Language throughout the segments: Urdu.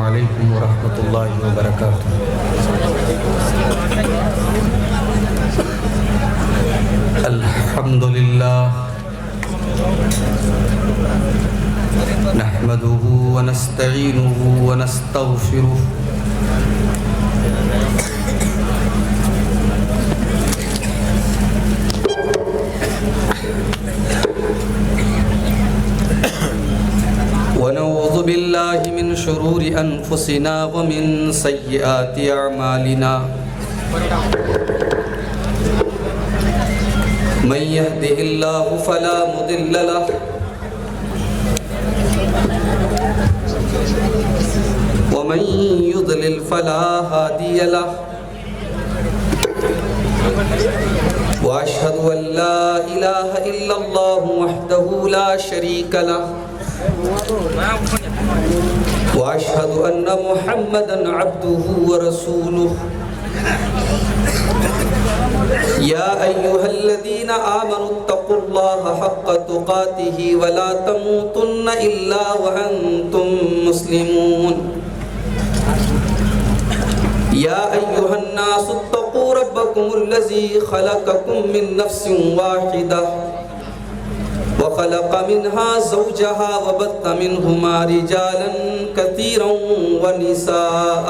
علیکم ورحمۃ اللہ وبرکاتہ۔ الحمدللہ نحمده ونستعینه ونستغفره ونعوذ باللہ من شرور انفسنا ومن سیئات اعمالنا من يهده الله فلا مضل له ومن يضلل فلا هادي له وأشهد أن لا إله إلا الله وحده لا شريك له وأشهد أن محمدًا عبده ورسوله يا أيها الذين آمنوا اتقوا الله حق تقاته ولا تموتن إلا وأنتم مسلمون يا أيها الناس اتقوا ربكم الذي خلقكم من نفس واحدة وخلق منها زوجها وبث منهما رجالا كثيرا ونساء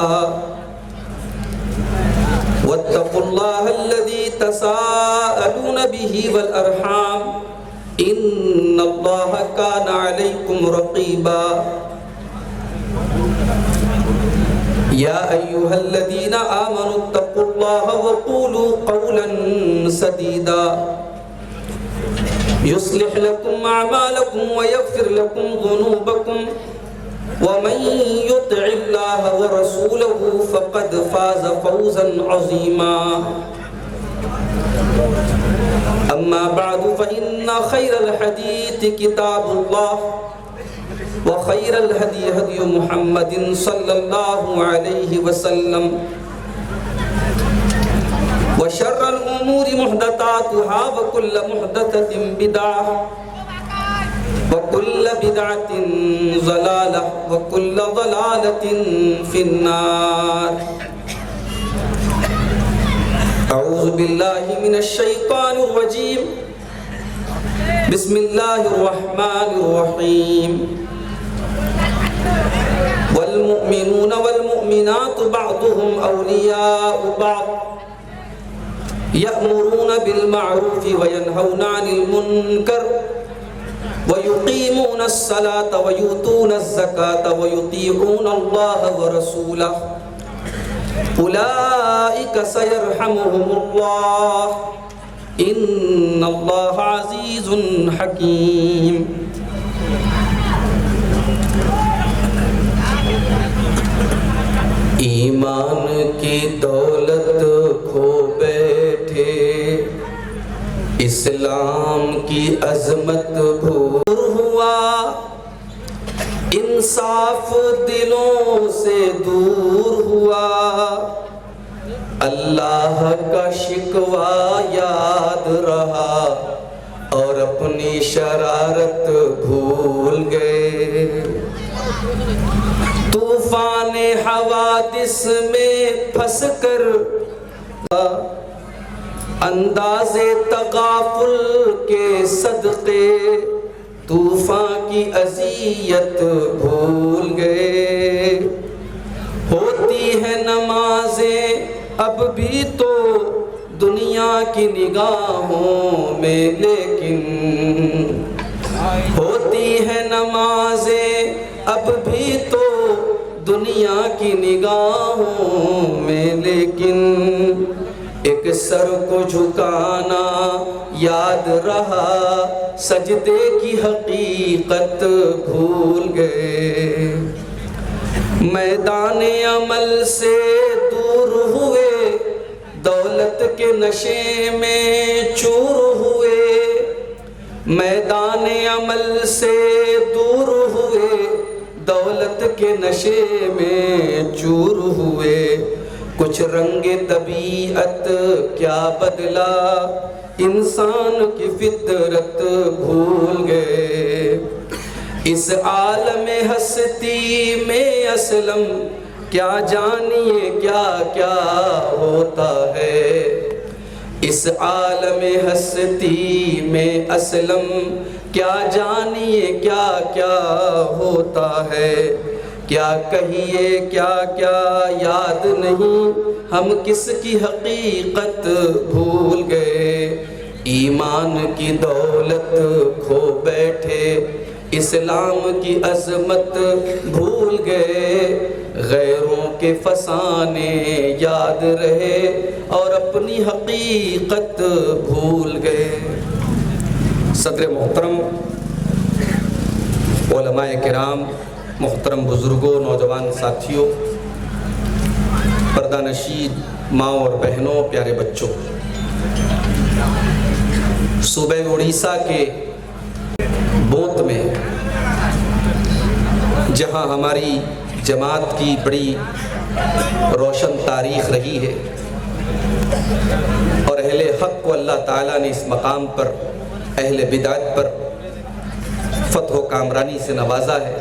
واتقوا الله الذي تساءلون به والأرحام إن الله كان عليكم رقيبا يا أيها الذين آمنوا اتقوا الله وقولوا قولا سديدا يصلح لكم أعمالكم ويغفر لكم ذنوبكم ومن يطع الله ورسوله فقد فاز فوزا عظيما أما بعد فإن خير الحديث كتاب الله وخير الهدي هدي محمد صلى الله عليه وسلم وشر الأمور محدثاتها وكل محدثة بدعة وكل بدعة ضلالة وكل ضلالة في النار أعوذ بالله من الشيطان الرجيم بسم الله الرحمن الرحيم والمؤمنون والمؤمنات بعضهم أولياء بعض يأمرون بالمعروف وينهون عن المنكر ويقيمون الصلاة ويؤتون الزكاة ويطيعون الله ورسوله أولئك سيرحمهم الله إن الله عزيز حكيم ایمان کی دولت کھو بیٹھے اسلام کی عظمت بھول ہوا انصاف دلوں سے دور ہوا اللہ کا شکوہ یاد رہا اور اپنی شرارت بھول گئے طوفان حوادث میں پھنس کر انداز تغافل کے صدقے طوفان کی اذیت بھول گئے ہوتی ہیں نمازیں اب بھی تو دنیا کی نگاہوں میں لیکن ہوتی ہیں نمازیں اب بھی تو دنیا کی نگاہوں میں لیکن ایک سر کو جھکانا یاد رہا سجدے کی حقیقت بھول گئے میدان عمل سے دور ہوئے دولت کے نشے میں چور ہوئے میدان عمل سے دور ہوئے دولت کے نشے میں چور ہوئے کچھ رنگ طبیعت کیا بدلا انسان کی فطرت بھول گئے اس عالم ہستی میں اسلم کیا جانیے کیا کیا ہوتا ہے، اس عالم ہستی میں اسلم کیا جانیے کیا کیا ہوتا ہے، کیا کہیے کیا کیا یاد نہیں، ہم کس کی حقیقت بھول گئے، ایمان کی دولت کھو بیٹھے، اسلام کی عظمت بھول گئے، غیروں کے فسانے یاد رہے اور اپنی حقیقت بھول گئے۔ صدر محترم، علماء کرام، محترم بزرگوں، نوجوان ساتھیوں، پردہ نشین ماں اور بہنوں، پیارے بچوں، صوبہ اڑیسہ کے بوت میں جہاں ہماری جماعت کی بڑی روشن تاریخ رہی ہے اور اہل حق کو اللہ تعالیٰ نے اس مقام پر اہل بدعت پر فتح و کامرانی سے نوازا ہے،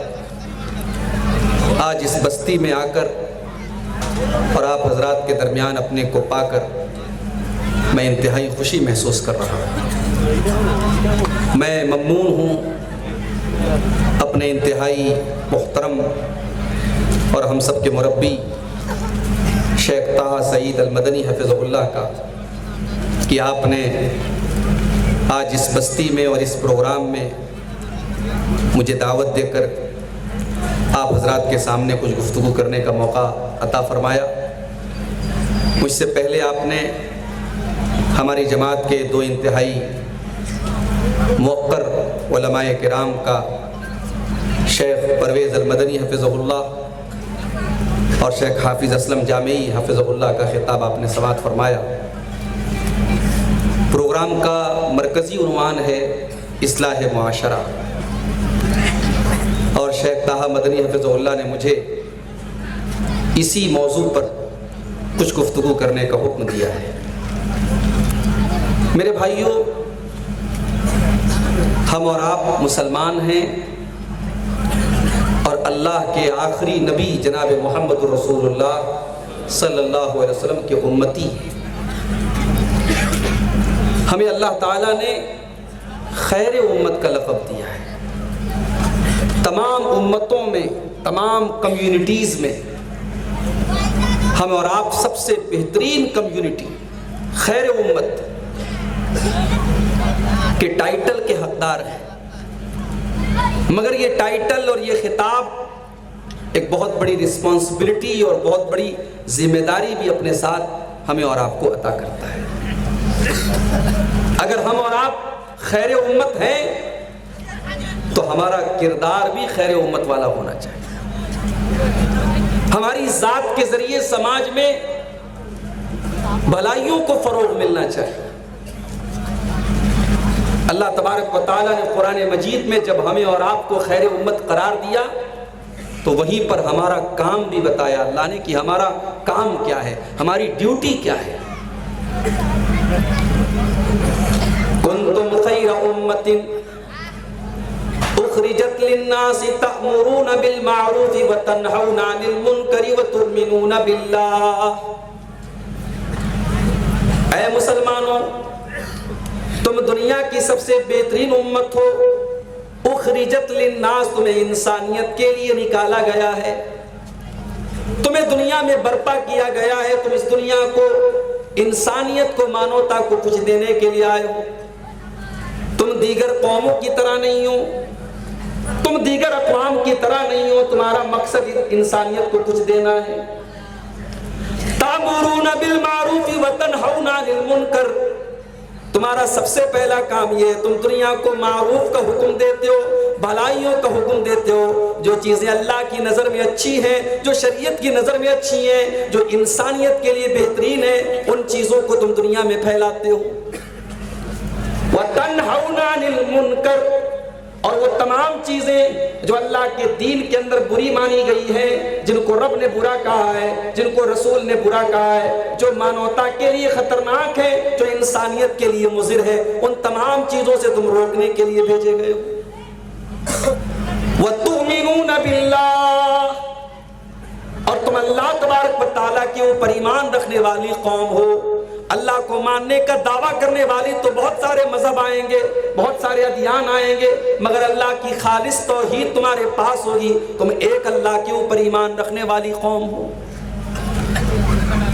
آج اس بستی میں آ کر اور آپ حضرات کے درمیان اپنے کو پا کر میں انتہائی خوشی محسوس کر رہا ہوں۔ میں ممنون ہوں اپنے انتہائی محترم اور ہم سب کے مربی شیخ طہ سعید المدنی حفظہ اللہ کا کہ آپ نے آج اس بستی میں اور اس پروگرام میں مجھے دعوت دے کر آپ حضرات کے سامنے کچھ گفتگو کرنے کا موقع عطا فرمایا۔ مجھ سے پہلے آپ نے ہماری جماعت کے دو انتہائی موقر علماء کرام کا، شیخ پرویز المدنی حفظہ اللہ اور شیخ حافظ اسلم جامعی حفظہ اللہ کا خطاب آپ نے سماعت فرمایا۔ پروگرام کا مرکزی عنوان ہے اصلاح معاشرہ، اور شیخ طہ مدنی حفظہ اللہ نے مجھے اسی موضوع پر کچھ گفتگو کرنے کا حکم دیا ہے۔ میرے بھائیوں، ہم اور آپ مسلمان ہیں اور اللہ کے آخری نبی جناب محمد رسول اللہ صلی اللہ علیہ وسلم کے امتی ہیں۔ ہمیں اللہ تعالیٰ نے خیر امت کا لقب دیا ہے۔ تمام امتوں میں، تمام کمیونٹیز میں ہم اور آپ سب سے بہترین کمیونٹی خیر امت کے ٹائٹل کے حقدار ہیں، مگر یہ ٹائٹل اور یہ خطاب ایک بہت بڑی رسپانسبلٹی اور بہت بڑی ذمہ داری بھی اپنے ساتھ ہمیں اور آپ کو عطا کرتا ہے۔ اگر ہم اور آپ خیر امت ہیں تو ہمارا کردار بھی خیر امت والا ہونا چاہیے، ہماری ذات کے ذریعے سماج میں بھلائیوں کو فروغ ملنا چاہیے۔ اللہ تبارک و تعالیٰ نے قرآن مجید میں جب ہمیں اور آپ کو خیر امت قرار دیا تو وہیں پر ہمارا کام بھی بتایا اللہ نے کہ ہمارا کام کیا ہے، ہماری ڈیوٹی کیا ہے۔ کنتم خیر امت اخرجت للناس تأمرون بالمعروف وتنہون عن المنکر وتؤمنون باللہ۔ اے مسلمانوں، تم دنیا کی سب سے بہترین امت ہو، اخرجت للناس، تمہیں انسانیت کے لیے نکالا گیا ہے، تمہیں دنیا میں برپا کیا گیا ہے، تم اس دنیا کو، انسانیت کو، مانوتا کو کچھ دینے کے لیے آئے ہو۔ تم دیگر قوموں کی طرح نہیں ہو، تم دیگر اقوام کی طرح نہیں ہو، تمہارا مقصد انسانیت کو کچھ دینا ہے۔ تأمرون بالمعروف وتنہون عن المنکر، تمہارا سب سے پہلا کام یہ ہے، تم دنیا کو معروف کا حکم دیتے ہو، بھلائیوں کا حکم دیتے ہو، جو چیزیں اللہ کی نظر میں اچھی ہیں، جو شریعت کی نظر میں اچھی ہیں، جو انسانیت کے لیے بہترین ہیں، ان چیزوں کو تم دنیا میں پھیلاتے ہو۔ وَتَنْهَوْنَ عَنِ الْمُنْكَرِ، اور وہ تمام چیزیں جو اللہ کے دین کے اندر بری مانی گئی ہیں، جن کو رب نے برا کہا ہے، جن کو رسول نے برا کہا ہے، جو مانوتا کے لیے خطرناک ہے، جو انسانیت کے لیے مضر ہے، ان تمام چیزوں سے تم روکنے کے لیے بھیجے گئے ہو۔ وَتُؤْمِنُونَ بِاللَّهِ، اور تم اللہ تبارک و تعالیٰ کے اوپر ایمان رکھنے والی قوم ہو۔ اللہ کو ماننے کا دعویٰ کرنے والی تو بہت سارے مذہب آئیں گے، بہت سارے ادیان آئیں گے، مگر اللہ کی خالص توحید تمہارے پاس ہوگی، تم ایک اللہ کے اوپر ایمان رکھنے والی قوم ہو۔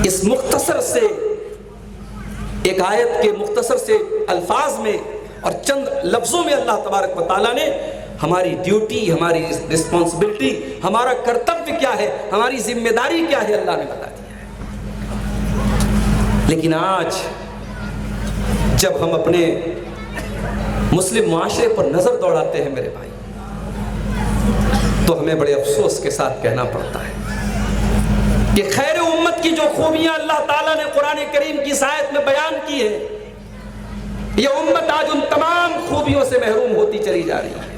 اس مختصر سے ایک آیت کے مختصر سے الفاظ میں اور چند لفظوں میں اللہ تبارک و تعالیٰ نے ہماری ڈیوٹی، ہماری رسپانسبلٹی، ہمارا کرتویہ کیا ہے، ہماری ذمہ داری کیا ہے، اللہ نے بتا دیا ہے۔ لیکن آج جب ہم اپنے مسلم معاشرے پر نظر دوڑاتے ہیں میرے بھائی، تو ہمیں بڑے افسوس کے ساتھ کہنا پڑتا ہے کہ خیر امت کی جو خوبیاں اللہ تعالیٰ نے قرآن کریم کی اس آیت میں بیان کی ہے، یہ امت آج ان تمام خوبیوں سے محروم ہوتی چلی جا رہی ہے۔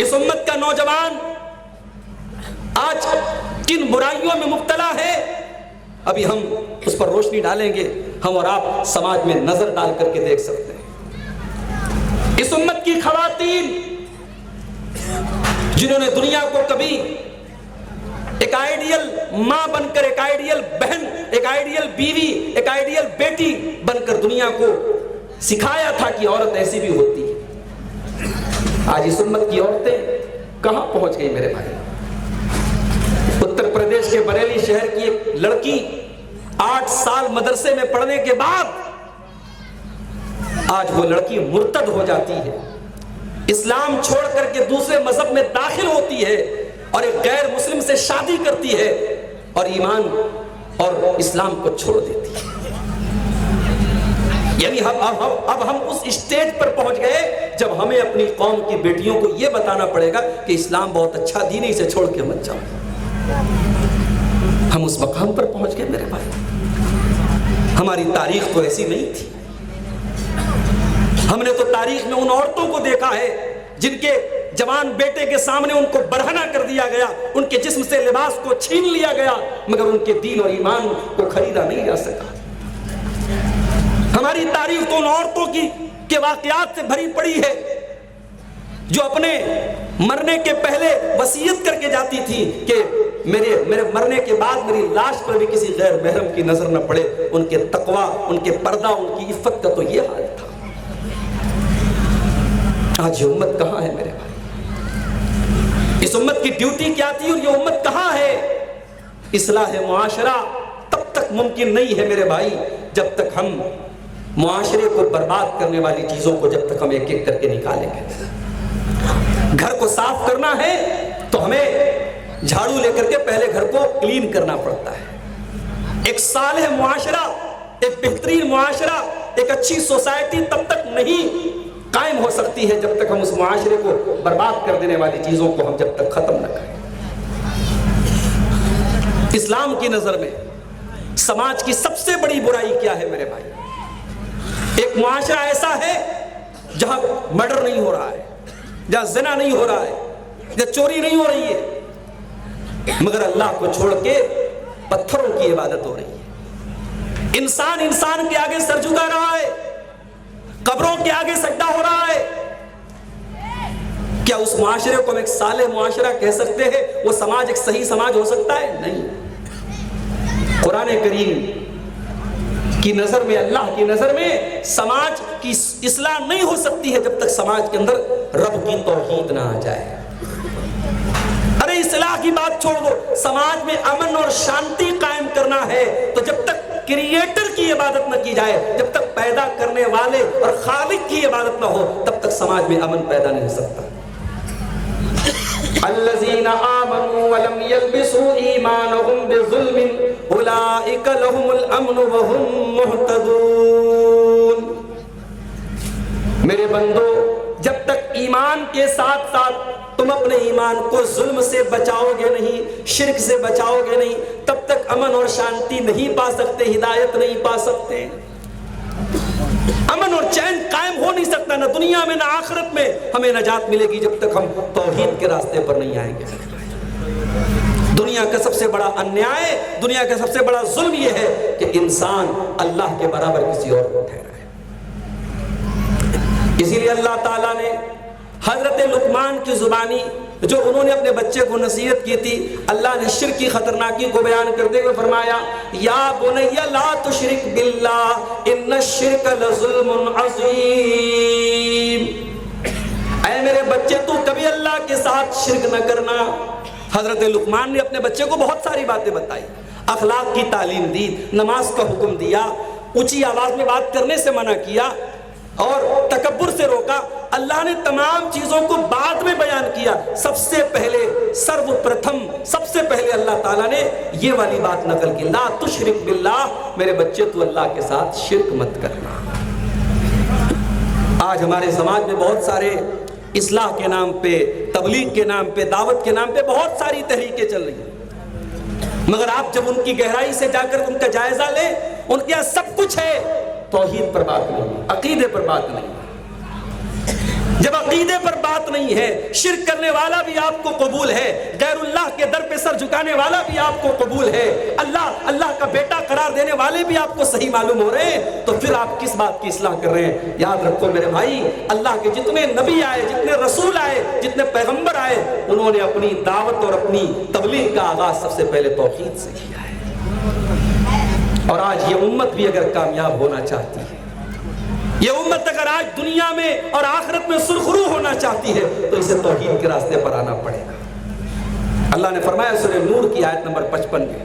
اس امت کا نوجوان آج کن برائیوں میں مبتلا ہے، ابھی ہم اس پر روشنی ڈالیں گے، ہم اور آپ سماج میں نظر ڈال کر کے دیکھ سکتے ہیں۔ اس امت کی خواتین جنہوں نے دنیا کو کبھی ایک آئیڈیل ماں بن کر، ایک آئیڈیل بہن، ایک آئیڈیل بیوی، ایک آئیڈیل بیٹی بن کر دنیا کو سکھایا تھا کہ عورت ایسی بھی ہوتی ہے، آج اس امت کی عورتیں کہاں پہنچ گئی میرے بھائی؟ اتر پردیش کے بریلی شہر کی ایک لڑکی 8 سال مدرسے میں پڑھنے کے بعد آج وہ لڑکی مرتد ہو جاتی ہے، اسلام چھوڑ کر کے دوسرے مذہب میں داخل ہوتی ہے اور ایک غیر مسلم سے شادی کرتی ہے اور ایمان اور اسلام کو چھوڑ دیتی ہے۔ یعنی اب ہم اس اسٹیج پر پہنچ گئے جب ہمیں اپنی قوم کی بیٹیوں کو یہ بتانا پڑے گا کہ اسلام بہت اچھا دین ہے، اسے چھوڑ کے مت جاؤ۔ ہم اس مقام پر پہنچ گئے میرے بھائی۔ ہماری تاریخ تو ایسی نہیں تھی، ہم نے تو تاریخ میں ان عورتوں کو دیکھا ہے جن کے جوان بیٹے کے سامنے ان کو برہنہ کر دیا گیا، ان کے جسم سے لباس کو چھین لیا گیا، مگر ان کے دین اور ایمان کو خریدا نہیں جا سکا۔ ہماری تاریخ تو ان عورتوں کے واقعات سے بھری پڑی ہے جو اپنے مرنے کے پہلے وصیت کر کے جاتی تھی کہ میرے مرنے کے بعد میری لاش پر بھی کسی غیر محرم کی نظر نہ پڑے۔ ان کے تقویٰ، ان کے پردہ، ان کی عفت کا تو یہ حال تھا۔ آج یہ امت کہاں ہے میرے بھائی؟ اس امت کی ڈیوٹی کیا تھی اور یہ امت کہاں ہے؟ اصلاح معاشرہ تب تک ممکن نہیں ہے میرے بھائی جب تک ہم معاشرے کو برباد کرنے والی چیزوں کو جب تک ہم ایک ایک کر کے نکالیں گے۔ گھر کو صاف کرنا ہے تو ہمیں جھاڑو لے کر کے پہلے گھر کو کلین کرنا پڑتا ہے۔ ایک صالح معاشرہ، ایک بہترین معاشرہ، ایک اچھی سوسائٹی تب تک نہیں قائم ہو سکتی ہے جب تک ہم اس معاشرے کو برباد کر دینے والی چیزوں کو ہم جب تک ختم نہ کریں۔ اسلام کی نظر میں سماج کی سب سے بڑی برائی کیا ہے میرے بھائی؟ ایک معاشرہ ایسا ہے جہاں مرڈر نہیں ہو رہا ہے، جہاں زنا نہیں ہو رہا ہے، جہاں چوری نہیں ہو رہی ہے، مگر اللہ کو چھوڑ کے پتھروں کی عبادت ہو رہی ہے۔ انسان کے آگے سر جھکا رہا ہے، قبروں کے آگے سجدہ ہو رہا ہے۔ کیا اس معاشرے کو ہم ایک صالح معاشرہ کہہ سکتے ہیں؟ وہ سماج ایک صحیح سماج ہو سکتا ہے؟ نہیں۔ قرآن کریم کی نظر میں، اللہ کی نظر میں سماج کی اصلاح نہیں ہو سکتی ہے جب تک سماج کے اندر رب کی توحید نہ آ جائے۔ ارے اصلاح کی بات چھوڑ دو، سماج میں امن اور شانتی قائم کرنا ہے تو جب تک کریٹر کی عبادت نہ کی جائے، جب تک پیدا کرنے والے اور خالق کی عبادت نہ ہو، تب تک سماج میں امن پیدا نہیں ہو سکتا۔ الذین آمنوا ولم یلبسوا ایمانهم بظلم اولئک لهم الامن وهم مہتدون۔ میرے بندو، جب تک ایمان کے ساتھ ساتھ تم اپنے ایمان کو ظلم سے بچاؤ گے نہیں، شرک سے بچاؤ گے نہیں، تب تک امن اور شانتی نہیں پا سکتے، ہدایت نہیں پا سکتے۔ امن اور چین قائم ہو نہیں سکتا، نہ دنیا میں نہ آخرت میں ہمیں نجات ملے گی جب تک ہم توحید کے راستے پر نہیں آئیں گے۔ دنیا کا سب سے بڑا انیائے، دنیا کا سب سے بڑا ظلم یہ ہے کہ انسان اللہ کے برابر کسی اور کو ٹھہرائے۔ اسی لیے اللہ تعالیٰ نے حضرت لقمان کی زبانی جو انہوں نے اپنے بچے کو نصیحت کی تھی، اللہ نے شرک کی خطرناکی کو بیان کرتے ہوئے فرمایا یا بنی لا تشرک باللہ ان الشرک لظلم عظیم، اے میرے بچے تو کبھی اللہ کے ساتھ شرک نہ کرنا۔ حضرت لقمان نے اپنے بچے کو بہت ساری باتیں بتائی، اخلاق کی تعلیم دی، نماز کا حکم دیا، اونچی آواز میں بات کرنے سے منع کیا اور تکبر سے روکا۔ اللہ نے تمام چیزوں کو بعد میں بیان کیا، سب سے پہلے سرو پرتھم سب سے پہلے اللہ تعالیٰ نے یہ والی بات نقل کی، لا تشرک باللہ، میرے بچے تو اللہ کے ساتھ شرک مت کرنا۔ آج ہمارے سماج میں بہت سارے اصلاح کے نام پہ، تبلیغ کے نام پہ، دعوت کے نام پہ بہت ساری تحریکیں چل رہی ہیں، مگر آپ جب ان کی گہرائی سے جا کر ان کا جائزہ لیں، ان کے یہاں سب کچھ ہے، توحید پر بات نہیں، عقیدے پر بات نہیں۔ جب عقیدے پر بات نہیں ہے، شرک کرنے والا بھی آپ کو قبول ہے، غیر اللہ کے در پہ سر جھکانے والا بھی آپ کو قبول ہے، اللہ کا بیٹا قرار دینے والے بھی آپ کو صحیح معلوم ہو رہے ہیں، تو پھر آپ کس بات کی اصلاح کر رہے ہیں؟ یاد رکھو میرے بھائی، اللہ کے جتنے نبی آئے، جتنے رسول آئے، جتنے پیغمبر آئے، انہوں نے اپنی دعوت اور اپنی تبلیغ کا آغاز سب سے پہلے توحید سے کیا ہے۔ اور آج یہ امت بھی اگر کامیاب ہونا چاہتی ہے، یہ امت اگر آج دنیا میں اور آخرت میں سرخرو ہونا چاہتی ہے، تو اسے توحید کے راستے پر آنا پڑے گا۔ اللہ نے فرمایا سورہ نور کی آیت نمبر 55 میں،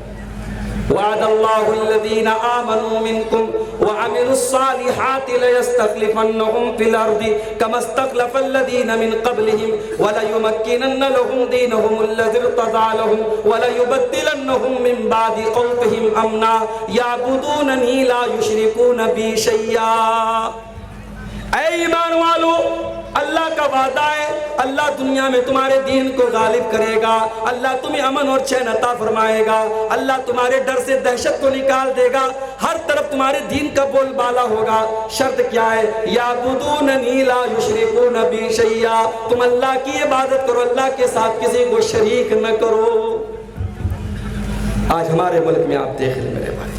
وعد اللہ الذین آمنوا منکم وعملوا الصالحات لیستخلفنہم فی الارض کما استخلف الذین من قبلہم وليمکنن لهم دینہم الذی ارتضی لهم وليبدلنہم من بعد خوفہم امنا یعبدوننی لا یشرکون بی شیئا۔ اے ایمان والو، اللہ کا وعدہ ہے، اللہ دنیا میں تمہارے دین کو غالب کرے گا، اللہ تمہیں امن اور چین عطا فرمائے گا، اللہ تمہارے ڈر سے دہشت کو نکال دے گا، ہر طرف تمہارے دین کا بول بالا ہوگا۔ شرط کیا ہے؟ یعبدوننی لا یشرکون بی شیئا، تم اللہ کی عبادت کرو، اللہ کے ساتھ کسی کو شریک نہ کرو۔ آج ہمارے ملک میں آپ دیکھ لیں میرے بھائی،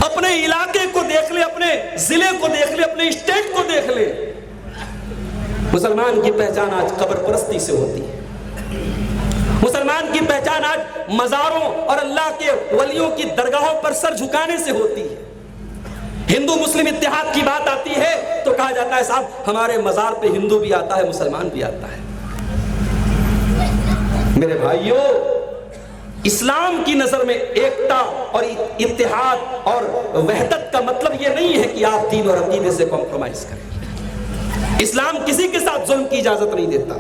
اپنے علاقے کو دیکھ لیں، اپنے ضلع کو دیکھ لیں، اپنے اسٹیٹ کو دیکھ لیں، مسلمان کی پہچان آج قبر پرستی سے ہوتی ہے، مسلمان کی پہچان آج مزاروں اور اللہ کے ولیوں کی درگاہوں پر سر جھکانے سے ہوتی ہے۔ ہندو مسلم اتحاد کی بات آتی ہے تو کہا جاتا ہے صاحب ہمارے مزار پہ ہندو بھی آتا ہے، مسلمان بھی آتا ہے۔ میرے بھائیوں، اسلام کی نظر میں ایکتا اور اتحاد اور وحدت کا مطلب یہ نہیں ہے کہ آپ دین اور عقیدے سے کمپرومائز کریں۔ اسلام کسی کے ساتھ ظلم کی اجازت نہیں دیتا۔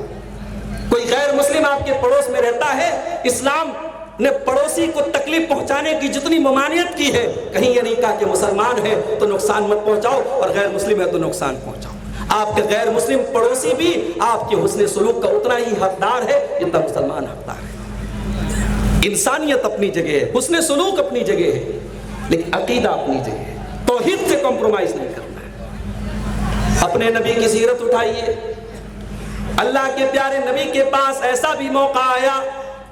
کوئی غیر مسلم آپ کے پڑوس میں رہتا ہے، اسلام نے پڑوسی کو تکلیف پہنچانے کی جتنی ممانعت کی ہے، کہیں یہ نہیں کہا کہ مسلمان ہے تو نقصان مت پہنچاؤ اور غیر مسلم ہے تو نقصان پہنچاؤ۔ آپ کے غیر مسلم پڑوسی بھی آپ کے حسن سلوک کا اتنا ہی حقدار ہے جتنا مسلمان حقدار ہے۔ انسانیت اپنی جگہ ہے، حسن سلوک اپنی جگہ ہے، لیکن عقیدہ اپنی جگہ ہے، توحید سے کمپرومائز نہیں کرنا ہے۔ اپنے نبی کی سیرت اٹھائیے، اللہ کے پیارے نبی کے پاس ایسا بھی موقع آیا،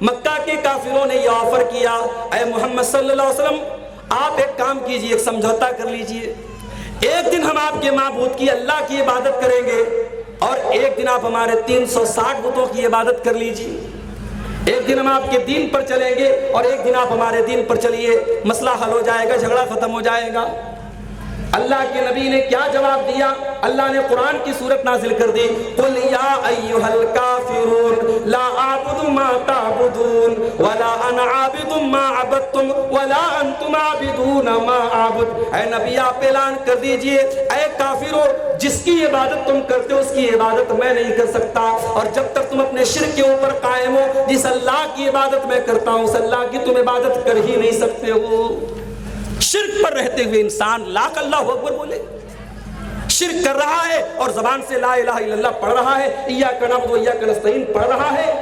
مکہ کے کافروں نے یہ آفر کیا، اے محمد صلی اللہ علیہ وسلم آپ ایک کام کیجئے، ایک سمجھوتا کر لیجئے، ایک دن ہم آپ کے معبود کی اللہ کی عبادت کریں گے اور ایک دن آپ ہمارے 360 بتوں کی عبادت کر لیجئے، ایک دن ہم آپ کے دین پر چلیں گے اور ایک دن آپ ہمارے دین پر چلیے، مسئلہ حل ہو جائے گا، جھگڑا ختم ہو جائے گا۔ اللہ کے نبی نے کیا جواب دیا؟ اللہ نے قرآن کی سورت نازل کر دی، قُلْ يَا أَيُّهَا الْكَافِرُونَ لَا أَعْبُدُ مَا تَعْبُدُونَ وَلَا أَنَا عَابِدٌ مَا عَبَدتُّمْ وَلَا أَنْتُمْ عَابِدُونَ مَا أَعْبُدُ۔ اے نبی آپ اعلان کر دیجئے، اے کافروں، جس کی عبادت تم کرتے ہو اس کی عبادت میں نہیں کر سکتا، اور جب تک تم اپنے شرک کے اوپر قائم ہو، جس اللہ کی عبادت میں کرتا ہوں اس اللہ کی تم عبادت کر ہی نہیں سکتے ہو۔ شرک پر رہتے ہوئے انسان لاکھ اللہ اکبر بولے، شرک کر رہا ہے اور زبان سے لا الہ الا اللہ پڑھ رہا ہے، ایاک نعبد و ایاک نستعین پڑھ رہا ہے،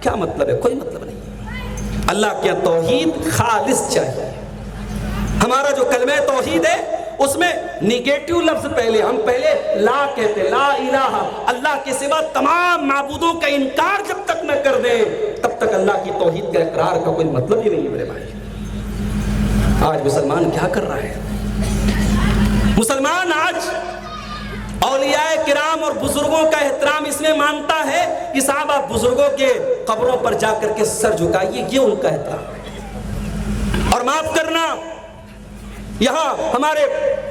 کیا مطلب ہے؟ کوئی مطلب نہیں۔ اللہ کے توحید خالص چاہیے۔ ہمارا جو کلمہ توحید ہے اس میں نیگیٹو لفظ پہلے، ہم پہلے لا کہتے، لا الہ، اللہ کے سوا تمام معبودوں کا انکار جب تک نہ کر دیں تب تک اللہ کی توحید کا اقرار کا کوئی مطلب ہی نہیں ہے میرے بھائی۔ آج مسلمان کیا کر رہا ہے؟ مسلمان آج اولیاء کرام اور بزرگوں کا احترام اس میں مانتا ہے کہ صاحب آپ بزرگوں کے قبروں پر جا کر کے سر جھکائیے، یہ ان کا احترام ہے۔ اور معاف کرنا، یہاں ہمارے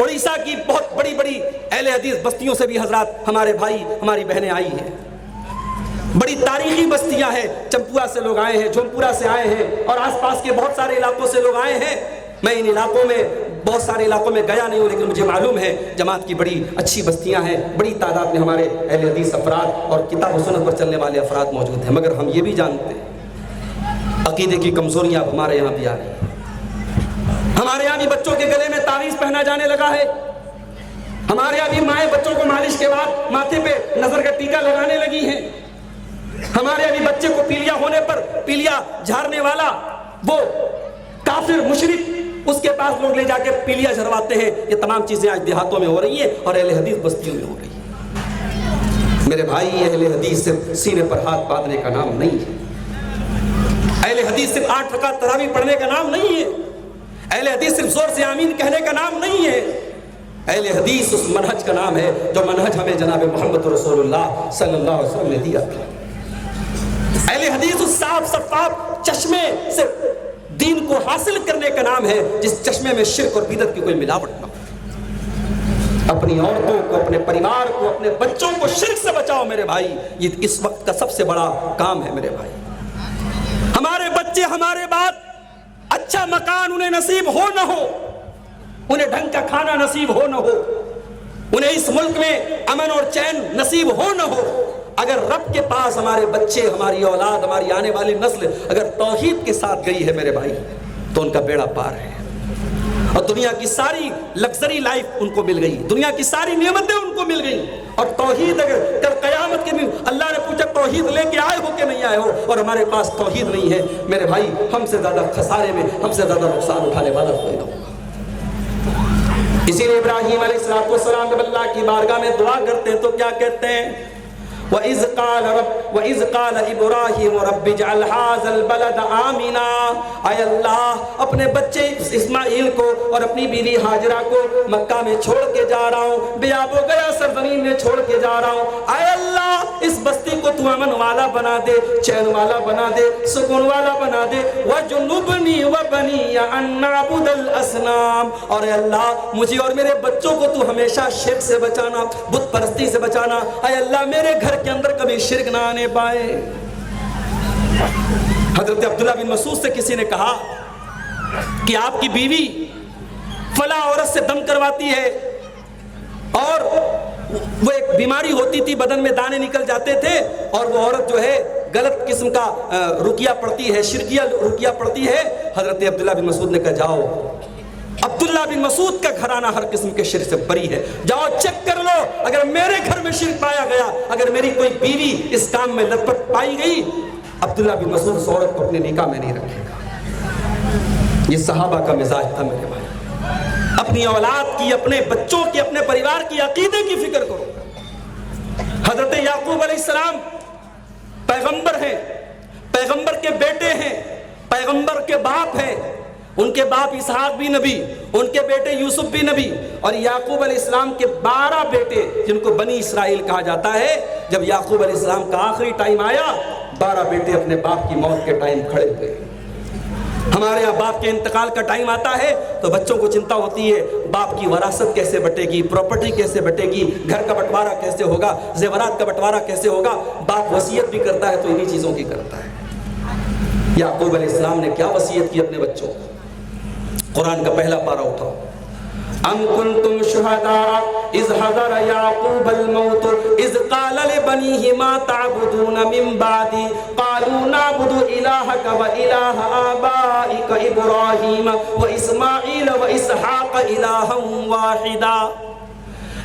اڑیسہ کی بہت بڑی بڑی اہل حدیث بستیوں سے بھی حضرات، ہمارے بھائی ہماری بہنیں آئی ہیں، بڑی تاریخی بستیاں ہیں، چمپوا سے لوگ آئے ہیں، جھومپورا سے آئے ہیں، اور آس پاس کے بہت سارے علاقوں سے لوگ آئے ہیں۔ میں ان علاقوں میں بہت سارے علاقوں میں گیا نہیں ہوں، لیکن مجھے معلوم ہے جماعت کی بڑی اچھی بستیاں ہیں، بڑی تعداد میں ہمارے اہل حدیث افراد اور کتاب و سنت پر چلنے والے افراد موجود ہیں۔ مگر ہم یہ بھی جانتے ہیں عقیدے کی کمزوریاں اب ہمارے یہاں بھی آ رہی ہیں۔ ہمارے یہاں بھی بچوں کے گلے میں تعویذ پہنا جانے لگا ہے، ہمارے یہاں بھی مائیں بچوں کو مالش کے بعد ماتھے پہ نظر کا ٹیکا لگانے لگی ہیں، ہمارے یہاں بھی بچے کو پیلیا ہونے پر پیلیا جھاڑنے والا وہ کافر مشرک، اس کے پاس لوگ لے جا کے پیلیا جھرواتے ہیں۔ یہ تمام چیزیں آج دیہاتوں میں ہو رہی ہیں اور اہل حدیث بستیوں میں ہو رہی ہیں۔ میرے بھائی، اہل حدیث صرف سینے پر ہاتھ باندھنے کا نام نہیں ہے، اہل حدیث صرف 8 رکعت تراویح پڑھنے کا نام نہیں ہے، اہل حدیث صرف زور سے آمین کہنے کا نام نہیں ہے۔ اہل حدیث اس منہج کا نام ہے جو منہج ہمیں جناب محمد رسول اللہ صلی اللہ علیہ وسلم نے دیا تھا۔ اہل حدیث اس صاف شفاف چشمے سے دین کو حاصل کرنے کا نام ہے جس چشمے میں شرک اور بدعت کی کوئی ملاوٹ نہ ہو۔ اپنی عورتوں کو، اپنے پریوار کو، اپنے بچوں کو شرک سے بچاؤ میرے بھائی، یہ اس وقت کا سب سے بڑا کام ہے میرے بھائی۔ ہمارے بچے ہمارے بعد اچھا مکان انہیں نصیب ہو نہ ہو، انہیں ڈھنگ کا کھانا نصیب ہو نہ ہو، انہیں اس ملک میں امن اور چین نصیب ہو نہ ہو، اگر رب کے پاس ہمارے بچے، ہماری اولاد، ہماری آنے والی نسل اگر توحید کے ساتھ گئی ہے میرے بھائی، تو ان کا بیڑا پار ہے، اور دنیا کی ساری لگژری لائف ان کو مل گئی، دنیا کی ساری نعمتیں ان کو مل گئی۔ اور توحید اگر کل قیامت کے دن اللہ نے پوچھا توحید لے کے آئے ہو کہ نہیں آئے ہو، اور ہمارے پاس توحید نہیں ہے میرے بھائی، ہم سے زیادہ خسارے میں، ہم سے زیادہ نقصان اٹھانے والا کوئی نہ ہوگا۔ اسی لیے ابراہیم علیہ السلام جب اللہ کی بارگاہ میں دعا کرتے ہیں تو کیا کہتے ہیں؟ وَإِذْ قَالَ إِبْرَاهِيمُ رَبِّ اجْعَلْ هَٰذَا الْبَلَدَ آمِنًا، اے اللہ اپنے بچے اسماعیل کو اور اپنی بیوی ہاجرہ کو مکہ میں چھوڑ کے جا رہا ہوں، بے آب و گیا سرزمین میں چھوڑ کے جا رہا ہوں، اے اللہ اس بستی کو تو امن والا بنا دے، چین والا بنا دے، سکون والا بنا دے۔ وَجُنُّبْنِي وَبَنِيَّ أَن نَّعْبُدَ الْأَصْنَامَ، اور اے اللہ مجھے اور میرے بچوں کو تو ہمیشہ شرک سے بچانا، بت پرستی سے بچانا، اے اللہ میرے گھر کے اندر کبھی شرک نہ آنے پائے۔ حضرت عبداللہ بن مسعود سے کسی نے کہا کہ آپ کی بیوی فلاں عورت سے دم کرواتی ہے، اور وہ ایک بیماری ہوتی تھی، بدن میں دانے نکل جاتے تھے، اور وہ عورت جو ہے غلط قسم کا رقیہ پڑتی ہے، شرکیہ رقیہ پڑتی ہے۔ حضرت عبداللہ بن مسعود نے کہا جاؤ، عبداللہ بن مسعود کا گھرانہ ہر قسم کے شرک سے بری ہے، جاؤ چیک کر لو، اگر میرے گھر میں شرک پایا گیا، اگر میری کوئی بیوی اس کام میں لت پت پائی گئی، عبداللہ بن مسعود اس عورت کو اپنے نکاح میں نہیں رکھے گا۔ یہ صحابہ کا مزاج تھا میرے بھائی۔ اپنی اولاد کی، اپنے بچوں کی، اپنے پریوار کی عقیدے کی فکر کرو۔ حضرت یعقوب علیہ السلام پیغمبر ہیں، پیغمبر کے بیٹے ہیں، پیغمبر کے باپ ہیں، ان کے باپ اسحاق بھی نبی، ان کے بیٹے یوسف بھی نبی، اور یعقوب علیہ السلام کے 12 بیٹے جن کو بنی اسرائیل کہا جاتا ہے۔ جب یعقوب علیہ السلام کا آخری ٹائم آیا، 12 بیٹے اپنے باپ کی موت کے ٹائم کھڑے ہوئے۔ ہمارے یہاں باپ کے انتقال کا ٹائم آتا ہے تو بچوں کو چنتا ہوتی ہے باپ کی وراثت کیسے بٹے گی، پراپرٹی کیسے بٹے گی، گھر کا بٹوارہ کیسے ہوگا، زیورات کا بٹوارہ کیسے ہوگا۔ باپ وصیت بھی کرتا ہے تو انہی چیزوں کی کرتا ہے۔ یعقوب علیہ السلام نے کیا وصیت کی اپنے بچوں کو؟ قرآن کا پہلا پارہ اٹھاؤ۔ ام کنتم شہداء اذ حضر یعقوب الموت اذ قال لبنیہ ما تعبدون من بعدی قالوا نعبد الہک و الہ آبائک ابراہیم و اسماعیل و اسحاق الہا واحدا۔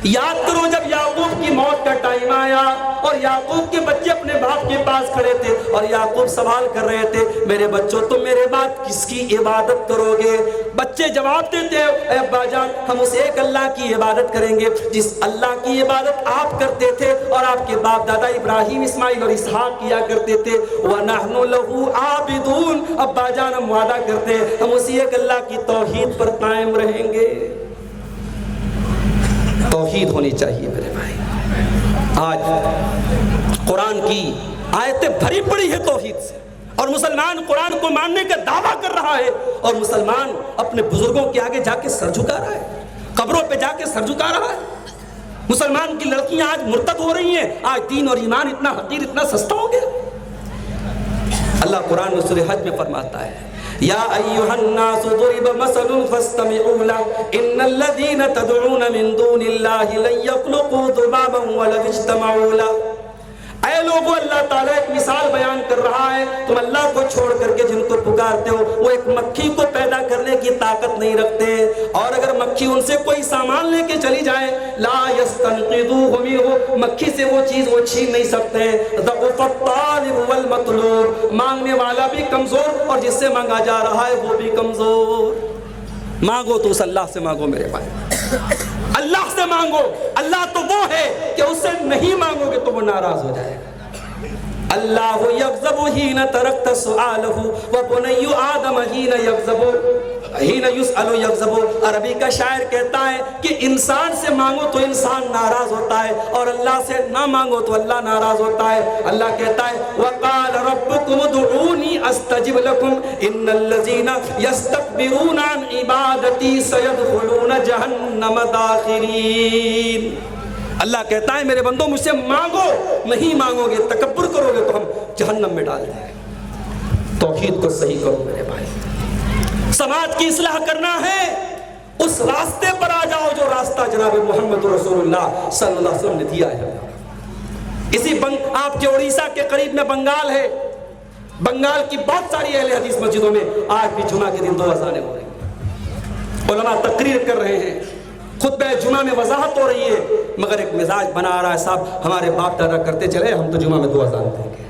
یاد کرو جب یعقوب کی موت کا ٹائم آیا اور یعقوب کے بچے اپنے باپ کے پاس کھڑے تھے اور یعقوب سوال کر رہے تھے میرے بچوں تم میرے بعد کس کی عبادت کرو گے؟ بچے جواب دیتے اے ابا جان ہم اس ایک اللہ کی عبادت کریں گے جس اللہ کی عبادت آپ کرتے تھے اور آپ کے باپ دادا ابراہیم اسماعیل اور اسحاق کیا کرتے تھے۔ وَنَحْنُ لَهُ عَابِدُونَ، ابا جان ہم وعدہ کرتے ہیں ہم اسی ایک اللہ کی توحید پر قائم رہیں گے۔ توحید ہونی چاہیے میرے بھائی. آج قرآن کی آیتیں بھری پڑی ہے توحید سے، اور مسلمان قرآن کو ماننے کا دعویٰ کر رہا ہے، اور مسلمان اپنے بزرگوں کے آگے جا کے سر جھکا رہا ہے، قبروں پہ جا کے سر جھکا رہا ہے. مسلمان کی لڑکیاں آج مرتد ہو رہی ہیں. آج دین اور ایمان اتنا حقیر، اتنا سستا ہو گیا. اللہ قرآن میں سورہ حج میں فرماتا ہے یا ایھا الناس ضرب مثل فاستمعوا له ان الذين تدعون من دون الله لن يخلقوا ذبابا ولو اجتمعوا له. اے لوگو، اللہ تعالیٰ ایک مثال بیان کر رہا ہے. تم اللہ کو چھوڑ کر کے جن کو پکارتے ہو وہ ایک مکھی کو پیدا کرنے کی طاقت نہیں رکھتے، اور اگر مکھی ان سے کوئی سامان لے کے چلی جائے لا یستنقذوہ منہ، مکھی سے وہ چیز وہ چھین نہیں سکتے. ضعف الطالب والمطلوب، مانگنے والا بھی کمزور اور جس سے مانگا جا رہا ہے وہ بھی کمزور. مانگو تو اس اللہ سے مانگو میرے بھائی، اللہ سے مانگو. اللہ تو وہ ہے کہ اس سے نہیں مانگو گے تو وہ ناراض ہو جائے گا. اللہ یغضب حین ترکت سؤالہ وبنی آدم حین یغضب حین یسأل یغضب. عربی کا شاعر کہتا ہے کہ انسان سے مانگو تو انسان ناراض ہوتا ہے، اور اللہ سے نہ مانگو تو اللہ ناراض ہوتا ہے. اللہ کہتا ہے وقال ربکم ادعونی استجب لکم ان الذین یستکبرون عن عبادتی سیدخلون جہنم داخرین. اللہ کہتا ہے میرے بندو مجھ سے مانگو، نہیں مانگو گے تکبر کرو گے تو ہم جہنم میں ڈال دیں گے. توحید کو صحیح کرو میرے بھائی. سماج کی اصلاح کرنا ہے، اس راستے پر آ جاؤ جو راستہ جناب محمد رسول اللہ صلی اللہ علیہ وسلم نے دیا ہے. اسی آپ کے اڑیسہ کے قریب میں بنگال ہے. بنگال کی بہت ساری اہل حدیث مسجدوں میں آج بھی جمعہ کے دن 2 اذانیں ہو رہی ہیں. علماء تقریر کر رہے ہیں، خطبہ جمعہ میں وضاحت ہو رہی ہے، مگر ایک مزاج بنا آ رہا ہے صاحب ہمارے باپ دادا کرتے چلے، ہم تو جمعہ میں 2 اذان دیں گے.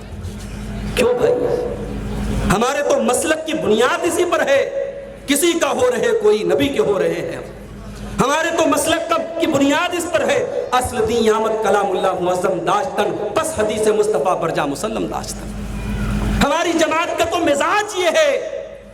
کیوں بھائی؟ ہمارے تو مسلک کی بنیاد اسی پر ہے. کسی کا ہو رہے کوئی نبی کے ہو رہے ہیں. ہمارے تو مسلک کی بنیاد اس پر ہے اصل دین آمد کلام اللہ معظم داشتن پس حدیث مصطفیٰ پر جا مسلم داشتن. ہماری جماعت کا تو مزاج یہ ہے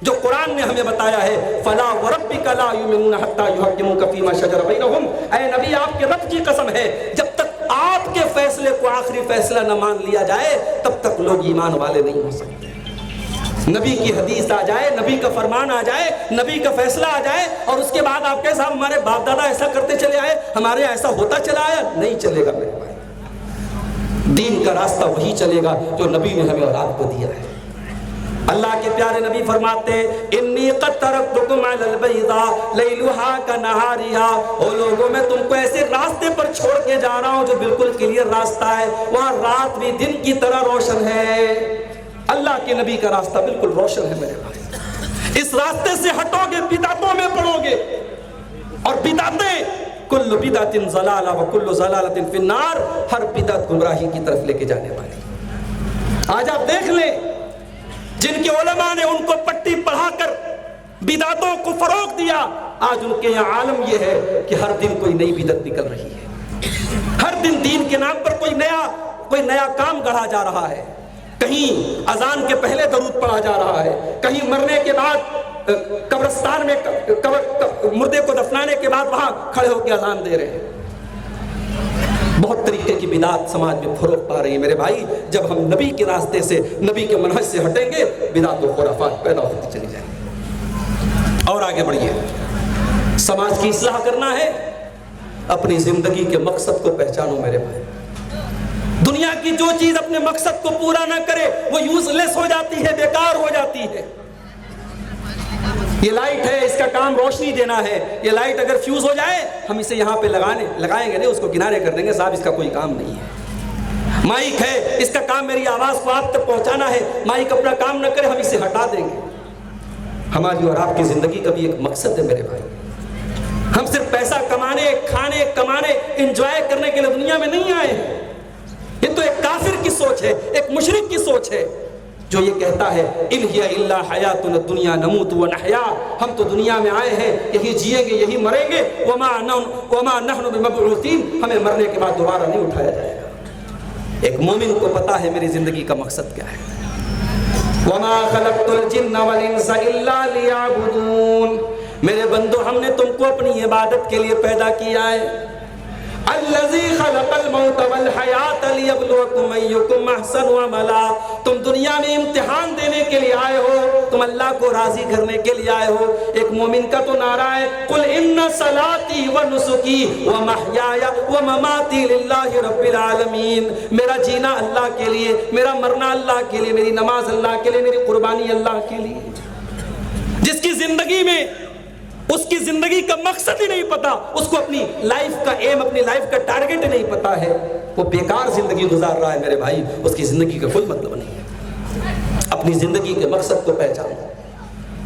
جو قرآن نے ہمیں بتایا ہے فلا وربک لا یؤمنون حتی یحکموک فیما شجر بینہم. اے نبی آپ کے رب کی قسم ہے جب تک آپ کے فیصلے کو آخری فیصلہ نہ مان لیا جائے تب تک لوگ ایمان والے نہیں ہو سکتے. نبی کی حدیث آ جائے، نبی کا فرمان آ جائے، نبی کا فیصلہ آ جائے اور اس کے بعد آپ کے صاحب ہمارے باپ دادا ایسا کرتے چلے آئے، ہمارے ایسا ہوتا چلا آیا، نہیں چلے گا میرے بھائی. دین کا راستہ وہی چلے گا جو نبی نے ہمیں اولاد کو دیا ہے. اللہ کے پیارے نبی فرماتے ہیں انی قد ترکتکم علی البیضاء لیلھا کنہارھا. او لوگوں میں تم کو ایسے راستے پر چھوڑ کے جا رہا ہوں جو بالکل کلیئر راستہ ہے، وہاں رات بھی دن کی طرح روشن ہے. اللہ کے نبی کا راستہ بالکل روشن ہے میرے بھائی. اس راستے سے ہٹو گے بدعتوں میں پڑو گے، اور بدعتیں کل بدعت ضلالہ وکل ضلالۃ فی النار، ہر بدعت گمراہی کی طرف لے کے جانے والی. آج آپ دیکھ لیں جن کے علماء نے ان کو پٹی پڑھا کر بدعتوں کو فروغ دیا، آج ان کے یہاں عالم یہ ہے کہ ہر دن کوئی نئی بدعت نکل رہی ہے. ہر دن دین کے نام پر کوئی نیا کام گڑھا جا رہا ہے. کہیں اذان کے پہلے درود پڑھا جا رہا ہے، کہیں مرنے کے بعد قبرستان میں مردے کو دفنانے کے بعد وہاں کھڑے ہو کے اذان دے رہے ہیں. بہت طریقے کی بدعت سماج میں فروغ پا رہی ہے میرے بھائی. جب ہم نبی کے راستے سے، نبی کے منہج سے ہٹیں گے بدعت و خرافات پیدا ہوتی چلی جائیں گی. اور آگے بڑھیے. سماج کی اصلاح کرنا ہے، اپنی زندگی کے مقصد کو پہچانو میرے بھائی. دنیا کی جو چیز اپنے مقصد کو پورا نہ کرے وہ یوز لیس ہو جاتی ہے، بیکار ہو جاتی ہے. یہ لائٹ ہے، اس کا کام روشنی دینا ہے. یہ لائٹ اگر فیوز ہو جائے ہم اسے یہاں پہ لگائیں گے نہیں، اس کو کنارے کر دیں گے، صاحب اس کا کوئی کام نہیں ہے. مائک ہے، اس کا کام میری آواز کو آپ تک پہنچانا ہے، مائک اپنا کام نہ کرے ہم اسے ہٹا دیں گے. ہماری اور آپ کی زندگی کا بھی ایک مقصد ہے میرے بھائی. ہم صرف پیسہ کمانے، کھانے، کمانے، انجوائے کرنے کے لیے دنیا میں نہیں آئے ہیں. یہ تو ایک کافر کی سوچ ہے، ایک مشرک کی سوچ ہے جو یہ کہتا ہے ان ہی الا حیاتنا الدنیا نموت ونحیا. ہم تو دنیا میں آئے ہیں، یہی جیئیں گے، یہی مریں گے. وما نحن بمبعوثین، ہمیں مرنے کے بعد دوبارہ نہیں اٹھایا جائے گا. ایک مومن کو پتا ہے میری زندگی کا مقصد کیا ہے. وما خلقت الجن والانس الا لیعبدون. میرے بندو ہم نے تم کو اپنی عبادت کے لیے پیدا کیا ہے. الذی خلق الموت والحیات لیبلوکم ایکم احسن عملا. تم دنیا میں امتحان دینے کے لیے آئے ہو, تم اللہ کو راضی کرنے کے لیے آئے ہو. ایک مومن کا تو نعرہ ہے قل ان صلاتی ونسکی ومحیای ومماتی للہ رب العالمین. میرا جینا اللہ کے لیے, میرا مرنا اللہ کے لیے, میری نماز اللہ کے لیے, میری قربانی اللہ کے لیے. جس کی زندگی میں اس کی زندگی کا مقصد ہی نہیں پتا, اس کو اپنی لائف کا ایم, اپنی لائف کا ٹارگٹ نہیں پتا ہے, وہ بیکار زندگی گزار رہا ہے میرے بھائی. اس کی زندگی کا کوئی مطلب نہیں ہے. اپنی زندگی کے مقصد کو پہچانو.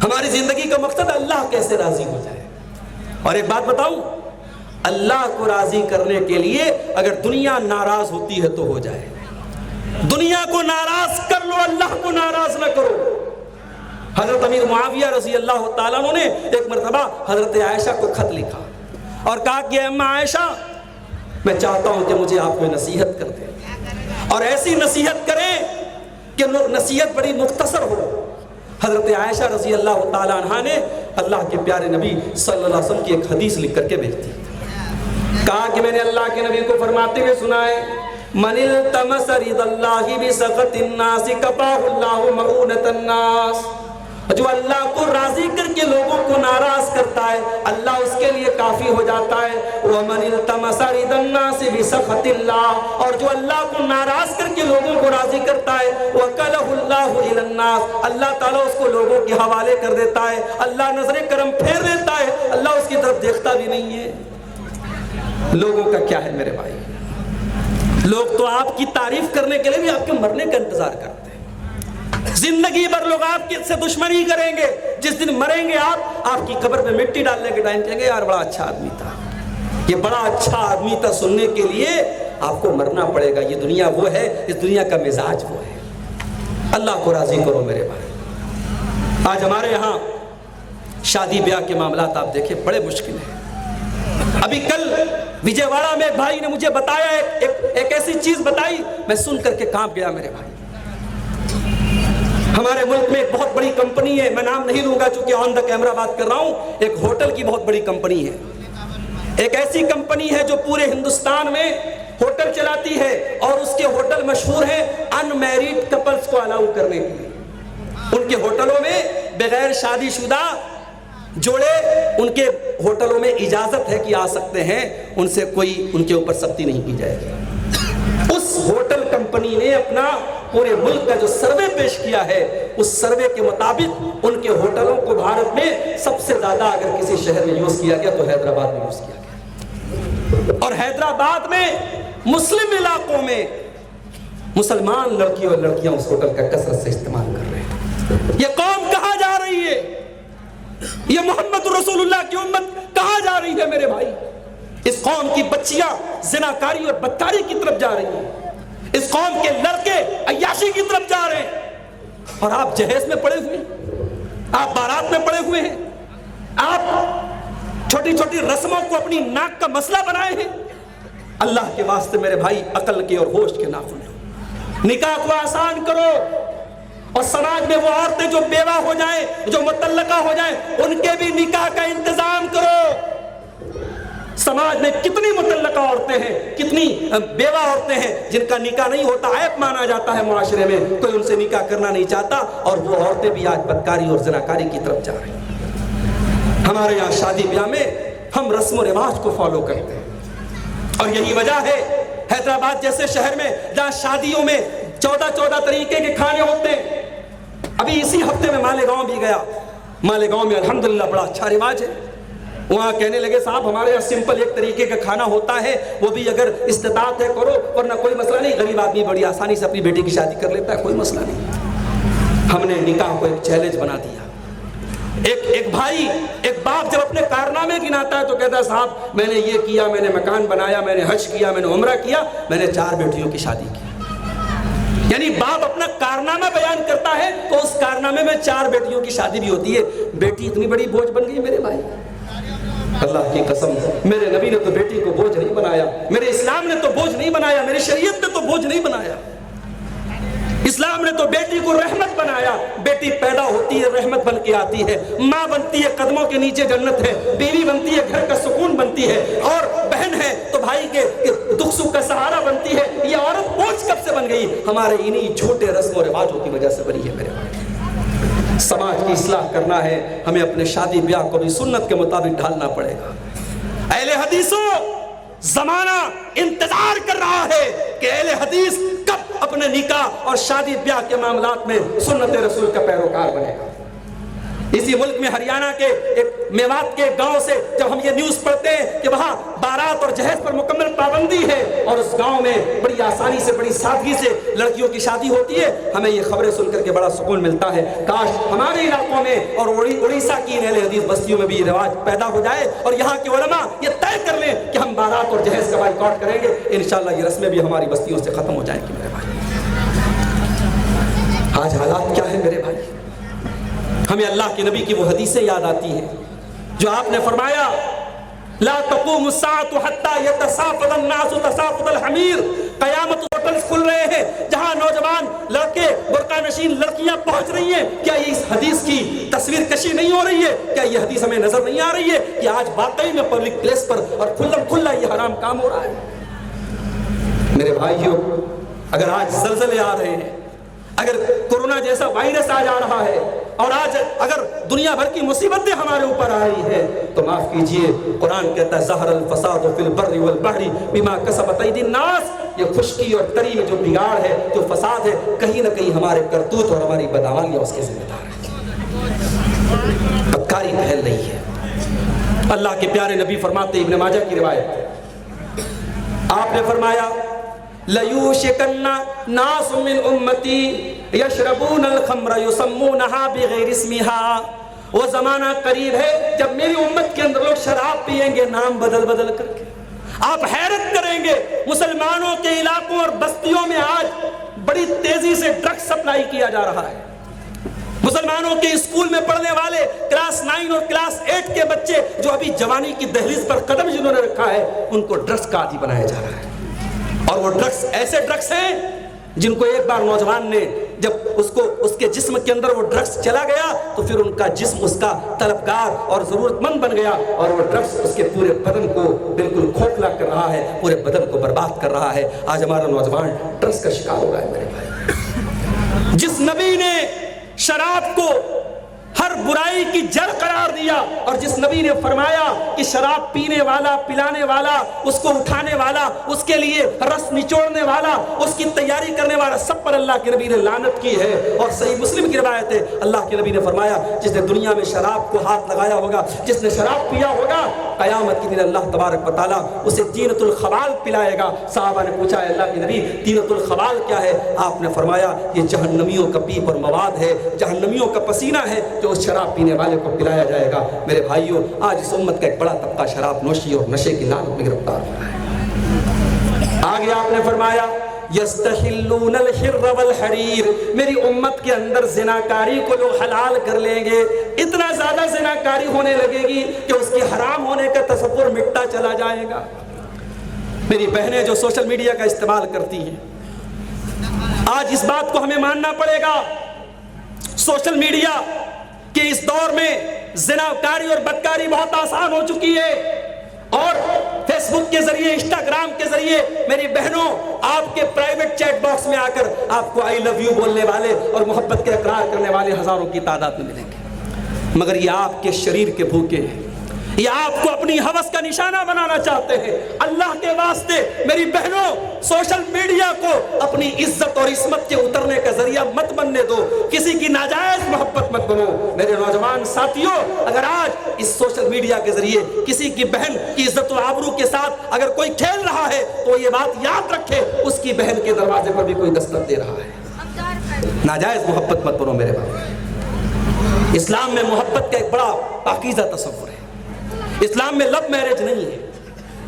ہماری زندگی کا مقصد اللہ کیسے راضی ہو جائے. اور ایک بات بتاؤں, اللہ کو راضی کرنے کے لیے اگر دنیا ناراض ہوتی ہے تو ہو جائے. دنیا کو ناراض کر لو, اللہ کو ناراض نہ کرو. حضرت امیر معاویہ رضی اللہ تعالیٰ عنہ نے ایک مرتبہ حضرت عائشہ کو خط لکھا اور کہا کہ اما عائشہ, میں چاہتا ہوں کہ مجھے آپ کو نصیحت کر دیں, اور ایسی نصیحت کریں کہ نصیحت بڑی مختصر ہو. حضرت عائشہ رضی اللہ تعالیٰ عنہ نے اللہ کے پیارے نبی صلی اللہ علیہ وسلم کی ایک حدیث لکھ کر کے بھیج دی. کہا کہ میں نے اللہ کے نبی کو فرماتے ہوئے سنا ہے, من التمس رضا اللہ بسخط الناس کفاہ اللہ مؤونۃ الناس. جو اللہ کو راضی کر کے لوگوں کو ناراض کرتا ہے اللہ اس کے لیے کافی ہو جاتا ہے. ومن التمس رضا الناس بسخط اللہ, اور جو اللہ کو ناراض کر کے لوگوں کو راضی کرتا ہے وکلہ اللہ الی الناس, اللہ تعالیٰ اس کو لوگوں کے حوالے کر دیتا ہے. اللہ نظر کرم پھیر دیتا ہے, اللہ اس کی طرف دیکھتا بھی نہیں ہے. لوگوں کا کیا ہے میرے بھائی, لوگ تو آپ کی تعریف کرنے کے لیے بھی آپ کے مرنے کا انتظار کرتے ہیں. زندگی بھر لوگ آپ کے سے دشمنی کریں گے, جس دن مریں گے آپ کی قبر پہ مٹی ڈالنے کے ٹائم کہیں گے یار بڑا اچھا آدمی تھا, یہ بڑا اچھا آدمی تھا. سننے کے لیے آپ کو مرنا پڑے گا. یہ دنیا وہ ہے, اس دنیا کا مزاج وہ ہے. اللہ کو راضی کرو میرے بھائی. آج ہمارے یہاں شادی بیاہ کے معاملات آپ دیکھیں بڑے مشکل ہیں. ابھی کل وجے واڑہ میں ایک بھائی نے مجھے بتایا, ایک ایسی چیز بتائی, میں سن کر کے کانپ گیا میرے بھائی. ہمارے ملک میں ایک بہت بڑی کمپنی ہے, میں نام نہیں لوں گا چونکہ آن دا کیمرہ بات کر رہا ہوں, ایک ہوٹل کی بہت بڑی کمپنی ہے. ایک ایسی کمپنی ہے جو پورے ہندوستان میں ہوٹل چلاتی ہے, اور اس کے ہوٹل مشہور ہیں ان میریڈ کپلز کو الاؤ کرنے کے لیے. ان کے ہوٹلوں میں بغیر شادی شدہ جوڑے ان کے ہوٹلوں میں اجازت ہے کہ آ سکتے ہیں, ان سے کوئی ان کے اوپر سختی نہیں کی جائے گی. اس ہوٹل کمپنی نے اپنا پورے ملک کا جو سروے پیش کیا ہے, اس سروے کے مطابق ان کے ہوٹلوں کو بھارت میں سب سے زیادہ اگر کسی شہر میں یوز کیا گیا تو حیدرآباد میں یوز کیا گیا. اور حیدرآباد میں مسلم علاقوں میں مسلمان لڑکی اور لڑکیاں اس ہوٹل کا کثرت سے استعمال کر رہے ہیں. یہ قوم کہاں جا رہی ہے؟ یہ محمد رسول اللہ کی امت کہاں جا رہی ہے میرے بھائی؟ اس قوم کی بچیاں زناکاری اور بدکاری کی طرف جا رہی ہیں. اس قوم کے لڑکے عیاشی کی طرف جا رہے ہیں, اور آپ جہیز میں پڑے ہوئے ہیں, آپ بارات میں پڑے ہوئے ہیں, آپ چھوٹی چھوٹی رسموں کو اپنی ناک کا مسئلہ بنائے ہیں. اللہ کے واسطے میرے بھائی عقل کے اور ہوش کے ناخن لو. نکاح کو آسان کرو, اور سماج میں وہ عورتیں جو بیوہ ہو جائیں, جو مطلقہ ہو جائیں, ان کے بھی نکاح کا انتظام کرو. سماج میں کتنی مطلقہ عورتیں ہیں, کتنی بیوہ عورتیں ہیں جن کا نکاح نہیں ہوتا, عیب مانا جاتا ہے معاشرے میں, کوئی ان سے نکاح کرنا نہیں چاہتا, اور وہ عورتیں بھی آج بدکاری اور زناکاری کی طرف جا رہی ہیں. ہمارے یہاں شادی بیاہ میں ہم رسم و رواج کو فالو کرتے ہیں, اور یہی وجہ ہے حیدرآباد جیسے شہر میں جہاں شادیوں میں 14 طریقے کے کھانے ہوتے ہیں. ابھی اسی ہفتے میں مالیگاؤں بھی گیا. مالیگاؤں میں الحمدللہ بڑا اچھا رواج ہے. وہاں کہنے لگے صاحب ہمارے یہاں سمپل ایک طریقے کا کھانا ہوتا ہے, وہ بھی اگر استطاعت ہے کرو, ورنہ کوئی مسئلہ نہیں. غریب آدمی بڑی آسانی سے اپنی بیٹی کی شادی کر لیتا ہے, کوئی مسئلہ نہیں. ہم نے نکاح کو ایک چیلنج بنا دیا. ایک بھائی, ایک باپ جب اپنے کارنامے گناتا ہے تو کہتا ہے صاحب میں نے یہ کیا, میں نے مکان بنایا, میں نے حج کیا, میں نے عمرہ کیا, میں نے 4 بیٹیوں کی شادی کی. یعنی باپ اپنا کارنامہ بیان کرتا ہے تو اس کارنامے میں 4 بیٹیوں کی شادی بھی ہوتی ہے. بیٹی اتنی بڑی بوجھ بن گئی میرے بھائی, اللہ کی قسم میرے نبی نے تو بیٹی کو بوجھ نہیں بنایا, میرے اسلام نے تو بوجھ نہیں بنایا, میری شریعت نے تو بوجھ نہیں بنایا. اسلام نے تو بیٹی کو رحمت بنایا. بیٹی پیدا ہوتی ہے رحمت بن کے آتی ہے, ماں بنتی ہے قدموں کے نیچے جنت ہے, بیوی بنتی ہے گھر کا سکون بنتی ہے, اور بہن ہے تو بھائی کے دکھ سکھ کا سہارا بنتی ہے. یہ عورت بوجھ کب سے بن گئی؟ ہمارے انہی جھوٹے رسم و رواجوں کی وجہ سے بنی ہے. میرے بھائی, سماج کی اصلاح کرنا ہے, ہمیں اپنے شادی بیاہ کو بھی سنت کے مطابق ڈھالنا پڑے گا. اہل حدیثوں, زمانہ انتظار کر رہا ہے کہ اہل حدیث کب اپنے نکاح اور شادی بیاہ کے معاملات میں سنت رسول کا پیروکار بنے گا. اسی ملک میں ہریانہ کے ایک میوات کے گاؤں سے جب ہم یہ نیوز پڑھتے ہیں کہ وہاں بارات اور جہیز پر مکمل پابندی ہے, اور اس گاؤں میں بڑی آسانی سے, بڑی سادگی سے لڑکیوں کی شادی ہوتی ہے, ہمیں یہ خبریں سن کر کے بڑا سکون ملتا ہے. کاش ہمارے علاقوں میں اور اڑیسہ کی اہل حدیث بستیوں میں بھی یہ رواج پیدا ہو جائے, اور یہاں کے علماء یہ طے کر لیں کہ ہم بارات اور جہیز کا بائیکاٹ کریں گے. انشاءاللہ یہ رسمیں بھی ہماری بستیوں سے ختم ہو جائیں گی. میرے بھائی, آج حالات کیا ہے میرے بھائی؟ ہمیں اللہ کے نبی کی وہ حدیثیں یاد آتی ہیں جو آپ نے فرمایا, لا تقوم الساعة حتى يتساقط الناس تساقط الحمير. قیامت ہوٹلز کھل رہے ہیں جہاں نوجوان لڑکے, برقع نشین لڑکیاں پہنچ رہی ہیں. کیا یہ اس حدیث کی تصویر کشی نہیں ہو رہی ہے؟ کیا یہ حدیث ہمیں نظر نہیں آ رہی ہے کہ آج واقعی میں پبلک پلیس پر اور کھلم کھلا یہ حرام کام ہو رہا ہے؟ میرے بھائیوں, اگر آج زلزلے آ رہے ہیں, اگر کورونا جیسا وائرس آ جا رہا ہے, اور آج اگر دنیا بھر کی مصیبتیں ہمارے اوپر آ رہی ہیں, تو معاف کیجئے, قرآن کہتا ہے ظہر الفساد فی البر والبحر بما کسبت ایدی الناس. یہ خشکی اور تری میں جو بگاڑ ہے, جو فساد ہے, کہیں نہ کہیں ہمارے کرتوت اور ہماری بدعمالیاں اس کے ذمہ دار ہیں. بدکاری پھیل رہی ہے. اللہ کے پیارے نبی فرماتے, ابن ماجہ کی روایت, آپ نے فرمایا لَيُوشِكَنَّ نَاسٌ مِّنْ أُمَّتِي يَشْرَبُونَ الْخَمْرَ يُسَمُّونَهَا بِغَيْرِ اسْمِهَا. وہ زمانہ قریب ہے جب میری امت کے اندر لوگ شراب پیئیں گے نام بدل بدل کر کے. آپ حیرت کریں گے, مسلمانوں کے علاقوں اور بستیوں میں آج بڑی تیزی سے ڈرگس سپلائی کیا جا رہا ہے. مسلمانوں کے اسکول میں پڑھنے والے کلاس 9 اور کلاس 8 کے بچے جو ابھی جوانی کی دہلیز پر قدم جنہوں نے رکھا ہے, ان کو ڈرگس کا عادی بنایا جا رہا ہے. اور وہ ڈرگس ایسے ڈرگس ہیں جن کو ایک بار نوجوان نے جب اس کے جسم کے اندر وہ ڈرگس چلا گیا تو پھر ان کا جسم اس کا طلبگار اور ضرورت مند بن گیا, اور وہ ڈرگس اس کے پورے بدن کو بالکل کھوکھلا کر رہا ہے, پورے بدن کو برباد کر رہا ہے. آج ہمارا نوجوان ڈرگس کا شکار ہو رہا ہے. میرے بھائی, جس نبی نے شراب کو ہر برائی کی جڑ قرار دیا, اور جس نبی نے فرمایا کہ شراب پینے والا, پلانے والا, اس کو اٹھانے والا, اس کے لیے رس نچوڑنے والا, اس کی تیاری کرنے والا, سب پر اللہ کے نبی نے لعنت کی ہے. اور صحیح مسلم کی روایت ہے, اللہ کے نبی نے فرمایا جس نے دنیا میں شراب کو ہاتھ لگایا ہوگا, جس نے شراب پیا ہوگا, قیامت کے دن اللہ تبارک و تعالیٰ اسے دینۃ الخبال پلائے گا. صحابہ نے پوچھا, اللہ کے نبی دینۃ الخبال کیا ہے؟ آپ نے فرمایا یہ جہنمیوں کا پیپ اور مواد ہے, جہنمیوں کا پسینہ ہے جو اس شراب پینے والے کو پلایا جائے گا. میرے بھائیوں, آج اس امت کا ایک بڑا طبقہ شراب نوشی اور نشے کی لعنت میں گرفتار ہو رہا ہے. آگے آپ نے فرمایا یستحلون الحر والحریر. میری امت کے اندر زناکاری کو لوگ حلال کر لیں گے, اتنا زیادہ زناکاری ہونے لگے گی کہ اس کے حرام ہونے کا تصور مٹتا چلا جائے گا. میری بہنیں جو سوشل میڈیا کا استعمال کرتی ہیں, آج اس بات کو ہمیں ماننا پڑے گا, سوشل میڈیا کہ اس دور میں زناکاری اور بدکاری بہت آسان ہو چکی ہے, اور فیس بک کے ذریعے, انسٹاگرام کے ذریعے میری بہنوں آپ کے پرائیویٹ چیٹ باکس میں آ کر آپ کو آئی لو یو بولنے والے اور محبت کے اقرار کرنے والے ہزاروں کی تعداد میں ملیں گے. مگر یہ آپ کے شریر کے بھوکے ہیں, یہ آپ کو اپنی ہوس کا نشانہ بنانا چاہتے ہیں. اللہ کے واسطے میری بہنوں, سوشل میڈیا کو اپنی عزت اور عصمت کے اترنے کا ذریعہ مت بننے دو, کسی کی ناجائز محبت مت بنو. میرے نوجوان ساتھیوں, اگر آج اس سوشل میڈیا کے ذریعے کسی کی بہن کی عزت و آبرو کے ساتھ اگر کوئی کھیل رہا ہے تو یہ بات یاد رکھے, اس کی بہن کے دروازے پر بھی کوئی دستک دے رہا ہے. ناجائز محبت مت بنو میرے بھائی. اسلام میں محبت کا ایک بڑا پاکیزہ تصور ہے. اسلام میں لو میرج نہیں ہے,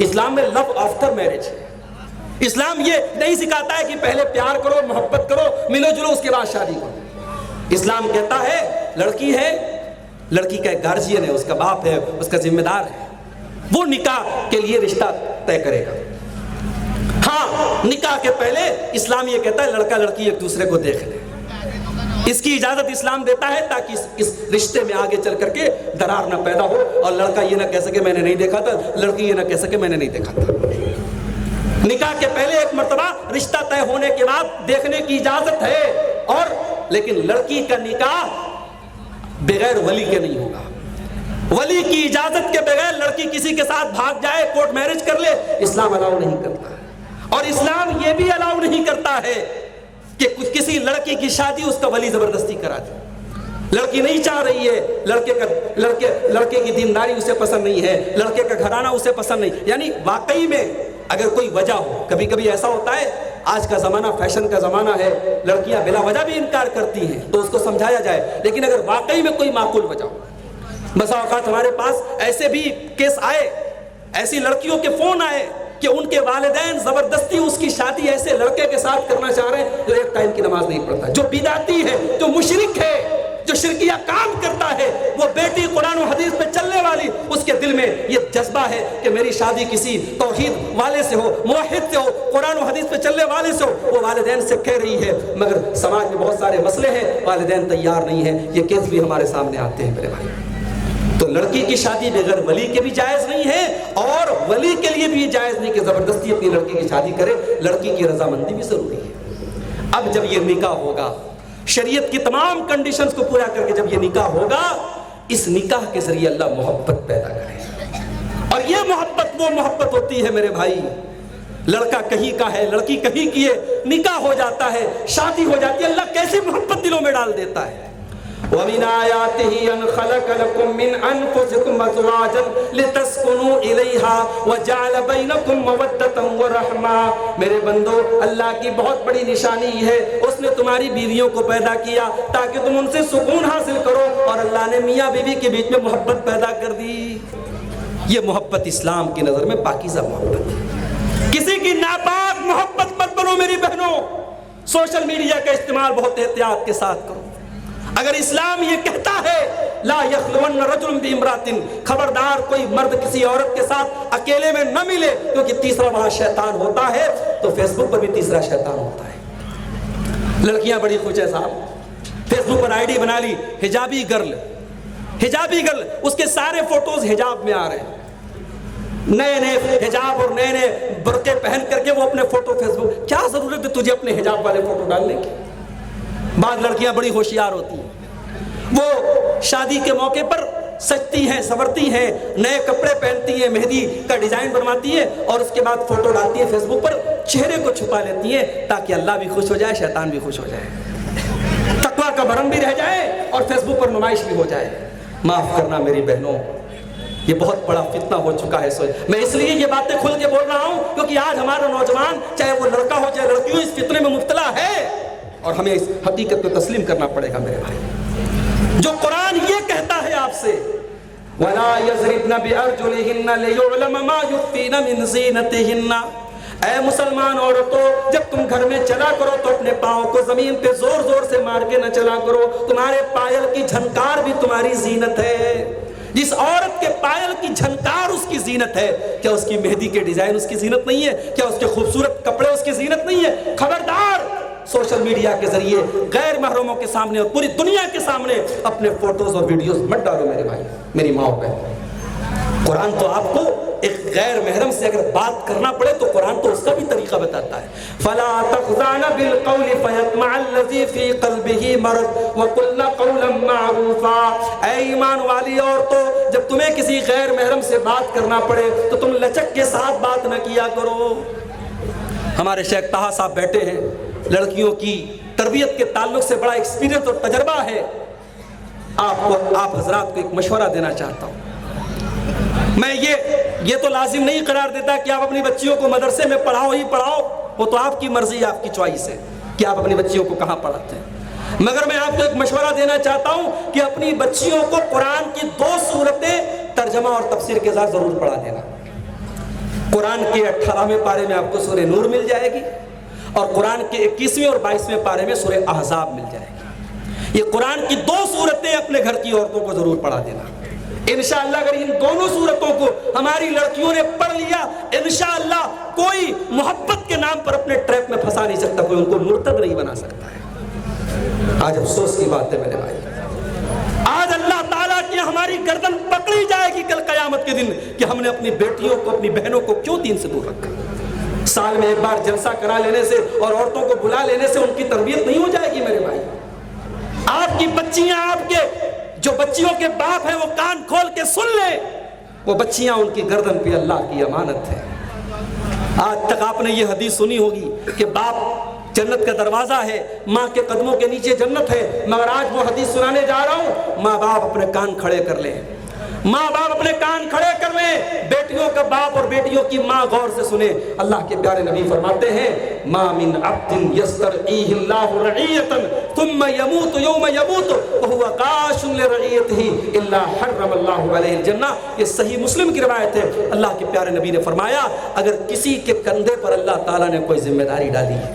اسلام میں لو آفٹر میرج ہے. اسلام یہ نہیں سکھاتا ہے کہ پہلے پیار کرو, محبت کرو, ملو جلو, اس کے بعد شادی کرو. اسلام کہتا ہے لڑکی ہے, لڑکی کا ایک گارجین ہے, اس کا باپ ہے, اس کا ذمہ دار ہے, وہ نکاح کے لیے رشتہ طے کرے گا. ہاں نکاح کے پہلے اسلام یہ کہتا ہے لڑکا لڑکی ایک دوسرے کو دیکھ لے، اس کی اجازت اسلام دیتا ہے تاکہ اس رشتے میں آگے چل کر کے درار نہ پیدا ہو، اور لڑکا یہ نہ کہہ سکے میں نے نہیں دیکھا تھا، لڑکی یہ نہ کہہ سکے میں نے نہیں دیکھا تھا۔ نکاح کے پہلے ایک مرتبہ رشتہ طے ہونے کے بعد دیکھنے کی اجازت ہے، اور لیکن لڑکی کا نکاح بغیر ولی کے نہیں ہوگا۔ ولی کی اجازت کے بغیر لڑکی کسی کے ساتھ بھاگ جائے، کورٹ میرج کر لے، اسلام الاؤ نہیں کرتا ہے۔ اور اسلام یہ بھی الاؤ نہیں کرتا ہے کہ کسی لڑکی کی شادی اس کا ولی زبردستی کرا دے۔ لڑکی نہیں چاہ رہی ہے، لڑکے کی دینداری اسے پسند نہیں ہے، لڑکے کا گھرانہ اسے پسند نہیں، یعنی واقعی میں اگر کوئی وجہ ہو، کبھی کبھی ایسا ہوتا ہے آج کا زمانہ فیشن کا زمانہ ہے، لڑکیاں بلا وجہ بھی انکار کرتی ہیں تو اس کو سمجھایا جائے، لیکن اگر واقعی میں کوئی معقول وجہ ہو، بسا اوقات ہمارے پاس ایسے بھی کیس آئے، ایسی لڑکیوں کے فون آئے کہ ان کے والدین زبردستی اس کی شادی ایسے لڑکے کے ساتھ کرنا چاہ رہے ہیں جو ایک ٹائم کی نماز نہیں پڑھتا، جو بدعتی ہے، جو مشرک ہے، جو شرکیہ کام کرتا ہے، وہ بیٹی قرآن و حدیث پہ چلنے والی، اس کے دل میں یہ جذبہ ہے کہ میری شادی کسی توحید والے سے ہو، موحد سے ہو، قرآن و حدیث پہ چلنے والے سے ہو، وہ والدین سے کہہ رہی ہے، مگر سماج میں بہت سارے مسئلے ہیں، والدین تیار نہیں ہیں، یہ کیس بھی ہمارے سامنے آتے ہیں میرے بھائی۔ تو لڑکی کی شادی بغیر ولی کے بھی جائز نہیں ہے، اور ولی کے لیے بھی جائز نہیں کہ زبردستی اپنی لڑکی کی شادی کرے، لڑکی کی رضامندی بھی ضروری ہے۔ اب جب یہ نکاح ہوگا، شریعت کی تمام کنڈیشنز کو پورا کر کے جب یہ نکاح ہوگا، اس نکاح کے ذریعے اللہ محبت پیدا کرے، اور یہ محبت وہ محبت ہوتی ہے میرے بھائی، لڑکا کہیں کا ہے، لڑکی کہیں کی ہے، نکاح ہو جاتا ہے، شادی ہو جاتی ہے، اللہ کیسے محبت دلوں میں ڈال دیتا ہے۔ وَمِنْ آيَاتِهِ أَنْ خَلَقَ لَكُم مِّنْ أَنفُسِكُمْ أَزْوَاجًا لِتَسْكُنُوا إِلَيْهَا وَجَعَلَ بَيْنَكُمْ مَوَدَّةً وَرَحْمَةً۔ میرے بندو، اللہ کی بہت بڑی نشانی ہے، اس نے تمہاری بیویوں کو پیدا کیا تاکہ تم ان سے سکون حاصل کرو، اور اللہ نے میاں بیوی کے بیچ میں محبت پیدا کر دی۔ یہ محبت اسلام کی نظر میں پاکیزہ محبت ہے۔ کسی کی ناپاک محبت مت بنو میری بہنوں، سوشل میڈیا کا استعمال بہت احتیاط کے ساتھ کرو۔ اگر اسلام یہ کہتا ہے لا یخلون رجل بامرأۃ، خبردار کوئی مرد کسی عورت کے ساتھ اکیلے میں نہ ملے، کیونکہ تیسرا وہاں شیطان ہوتا ہے، تو فیس بک پر بھی تیسرا شیطان ہوتا ہے۔ لڑکیاں بڑی خوش ہیں صاحب، face book per I D بنا لی، حجابی گرل، اس کے سارے فوٹوز حجاب میں آ رہے ہیں، نئے نئے حجاب اور نئے نئے برقعے پہن کر کے وہ اپنے فوٹو فیس بک، کیا ضرورت ہے تجھے اپنے حجاب والے فوٹو ڈالنے کی؟ بعض لڑکیاں بڑی ہوشیار ہوتی ہیں، وہ شادی کے موقع پر سجتی ہیں، سنورتی ہیں، نئے کپڑے پہنتی ہیں، مہندی کا ڈیزائن بنواتی ہیں، اور اس کے بعد فوٹو ڈالتی ہیں فیس بک پر، چہرے کو چھپا لیتی ہیں تاکہ اللہ بھی خوش ہو جائے، شیطان بھی خوش ہو جائے، تقویٰ کا بھرم بھی رہ جائے اور فیس بک پر نمائش بھی ہو جائے۔ معاف کرنا میری بہنوں، یہ بہت بڑا فتنہ ہو چکا ہے۔ میں اس لیے یہ باتیں کھل کے بول رہا ہوں کیونکہ آج ہمارا نوجوان، چاہے وہ لڑکا ہو چاہے لڑکی ہو، اس فتنے میں مبتلا ہے، اور ہمیں اس حقیقت کو تسلیم کرنا پڑے گا میرے بھائی۔ جو قرآن یہ کہتا ہے آپ سے وَلَا يَضْرِبْنَ بِأَرْجُلِهِنَّ لِيُعْلَمَ مَا يُخْفِينَ مِنْ زِينَتِهِنَّ، اے مسلمان عورتوں، جب تم گھر میں چلا کرو تو اپنے پاؤں کو زمین پہ زور زور سے مار کے نہ چلا کرو، تمہارے پائل کی جھنکار بھی تمہاری زینت ہے۔ جس عورت کے پائل کی جھنکار اس کی زینت ہے، کیا اس کی مہندی کے ڈیزائن اس کی زینت نہیں ہے؟ کیا اس کے خوبصورت کپڑے اس کی زینت نہیں ہے؟ خبردار، سوشل میڈیا کے ذریعے غیر محرموں کے سامنے اور پوری دنیا کے سامنے اپنے فوٹوز اور ویڈیوز مت ڈالو میرے بھائی، میری ماں اور بہن۔ قرآن تو آپ کو ایک غیر محرم سے اگر بات کرنا پڑے تو قرآن تو اس کا بھی طریقہ بتاتا ہے۔ فَلَا تَخْضَعْنَ بِالْقَوْلِ فَيَطْمَعَ الَّذِي فِي قَلْبِهِ مَرَضٌ وَقُلْنَ قَوْلًا مَّعْرُوفًا۔ اے ایمان والی عورتوں، جب تمہیں کسی غیر محرم سے بات کرنا پڑے تو تم لچک کے ساتھ بات نہ کیا کرو۔ ہمارے شیخ طہا صاحب بیٹھے ہیں، لڑکیوں کی تربیت کے تعلق سے بڑا ایکسپیرینس اور تجربہ ہے، آپ حضرات کو ایک مشورہ دینا چاہتا ہوں۔ میں یہ تو لازم نہیں قرار دیتا کہ آپ اپنی بچیوں کو مدرسے میں پڑھاؤ ہی پڑھاؤ، وہ تو آپ کی مرضی، آپ کی چوائس ہے کہ آپ اپنی بچیوں کو کہاں پڑھاتے ہیں، مگر میں آپ کو ایک مشورہ دینا چاہتا ہوں کہ اپنی بچیوں کو قرآن کی 2 سورتیں ترجمہ اور تفسیر کے ساتھ ضرور پڑھا دینا۔ قرآن کے 18ویں پارے میں آپ کو سورہ نور مل جائے گی، اور قرآن کے 21ویں اور 22ویں پارے میں سورہ احزاب مل جائے گی۔ یہ قرآن کی 2 سورتیں اپنے گھر کی عورتوں کو ضرور پڑھا دینا۔ انشاءاللہ اگر ان دونوں صورتوں کو ہماری لڑکیوں نے پڑھ لیا، انشاءاللہ کوئی محبت کے نام پر اپنے ٹریپ میں پھنسا نہیں سکتا، کوئی ان کو مرتد نہیں بنا سکتا ہے۔ آج افسوس کی بات ہے میرے بھائی، آج اللہ تعالیٰ کی ہماری گردن پکڑی جائے گی کل قیامت کے دن کہ ہم نے اپنی بیٹیوں کو، اپنی بہنوں کو کیوں دین سے دور رکھا۔ سال میں ایک بار جلسہ کرا لینے سے اور عورتوں کو بلا لینے سے ان کی تربیت نہیں ہو جائے گی میرے بھائی۔ آپ کی بچیاں، آپ کے جو بچیوں کے باپ ہیں وہ کان کھول کے سن لیں، وہ بچیاں ان کی گردن پہ اللہ کی امانت ہے۔ آج تک آپ نے یہ حدیث سنی ہوگی کہ باپ جنت کا دروازہ ہے، ماں کے قدموں کے نیچے جنت ہے، مگر آج وہ حدیث سنانے جا رہا ہوں، ماں باپ اپنے کان کھڑے کر لیں، ماں باپ اپنے کان کھڑے کر لیں، بیٹیوں کا باپ اور بیٹیوں کی ماں غور سے سنیں۔ اللہ کے پیارے نبی فرماتے ہیں ما من عبد یسترعیہ اللہ رعیۃ ثم یموت یوم یموت وہو غاش لرعیتہ الا حرم اللہ علیہ الجنہ۔ یہ صحیح مسلم کی روایت ہے۔ اللہ کے پیارے نبی نے فرمایا اگر کسی کے کندھے پر اللہ تعالیٰ نے کوئی ذمہ داری ڈالی ہے،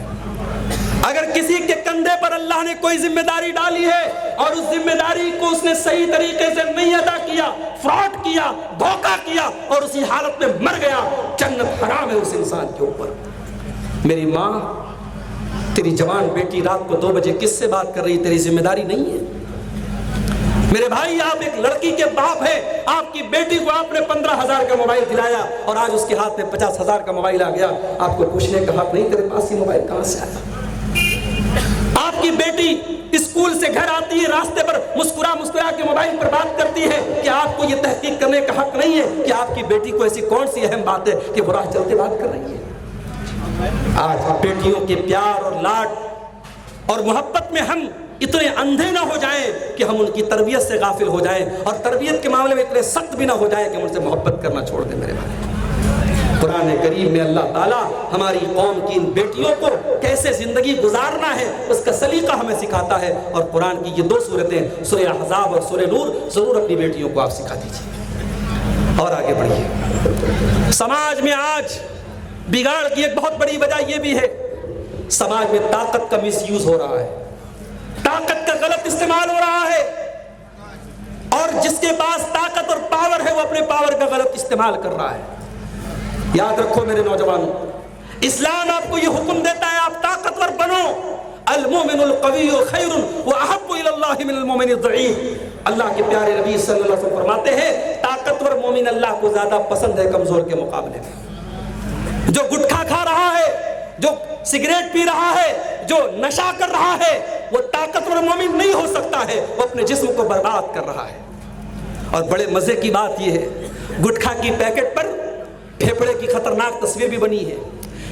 اگر کسی کے کندھے پر اللہ نے کوئی ذمہ داری ڈالی ہے اور اس ذمہ داری کو اس نے صحیح طریقے سے نہیں ادا کیا، فراڈ کیا، دھوکہ کیا اور اسی حالت میں مر گیا، جنت حرام ہے اس انسان کے اوپر۔ میری ماں، تیری جوان بیٹی رات کو 2 بجے کس سے بات کر رہی، تیری ذمہ داری نہیں ہے؟ میرے بھائی، آپ ایک لڑکی کے باپ ہیں، آپ کی بیٹی کو آپ نے 15,000 کا موبائل دلایا اور آج اس کے ہاتھ میں 50,000 کا موبائل آ گیا، آپ کو پوچھنے کا حق نہیں تیرے پاس یہ موبائل کہاں سے آیا؟ آپ کی بیٹی اسکول سے گھر آتی ہے، راستے پر مسکرا کے موبائل پر بات کرتی ہے، کہ آپ کو یہ تحقیق کرنے کا حق نہیں ہے کہ آپ کی بیٹی کو ایسی کون سی اہم بات ہے کہ وہ راہ چلتے بات کر رہی ہے؟ آج بیٹیوں کے پیار اور لاڈ اور محبت میں ہم اتنے اندھے نہ ہو جائیں کہ ہم ان کی تربیت سے غافل ہو جائیں، اور تربیت کے معاملے میں اتنے سخت بھی نہ ہو جائیں کہ ہم ان سے محبت کرنا چھوڑ دیں۔ میرے بھائی، قرآن کریم میں اللہ تعالیٰ ہماری قوم کی ان بیٹیوں کو کیسے زندگی گزارنا ہے اس کا سلیقہ ہمیں سکھاتا ہے، اور قرآن کی یہ 2 سورتیں سورہ احزاب اور سورہ نور ضرور اپنی بیٹیوں کو آپ سکھا دیجیے۔ اور آگے بڑھیے۔ سماج میں آج بگاڑ کی ایک بہت بڑی وجہ یہ بھی ہے، سماج میں طاقت کا مس یوز ہو رہا ہے، طاقت کا غلط استعمال ہو رہا ہے، اور جس کے پاس طاقت اور پاور ہے وہ اپنے پاور کا غلط استعمال کر رہا ہے۔ یاد رکھو میرے نوجوانوں، اسلام آپ کو یہ حکم دیتا ہے آپ طاقتور بنو، المومن القوی خیر واحب الی اللہ من المومن الضعیف۔ اللہ کے پیارے نبی صلی اللہ علیہ وسلم فرماتے ہیں طاقتور مومن اللہ کو زیادہ پسند ہے کمزور کے مقابلے میں۔ جو گٹکھا کھا رہا ہے، جو سگریٹ پی رہا ہے، جو نشہ کر رہا ہے، وہ طاقتور مومن نہیں ہو سکتا ہے، وہ اپنے جسم کو برباد کر رہا ہے۔ اور بڑے مزے کی بات یہ ہے، گٹکھا کی پیکٹ پر پھیپھڑے کی خطرناک تصویر بھی بنی ہے،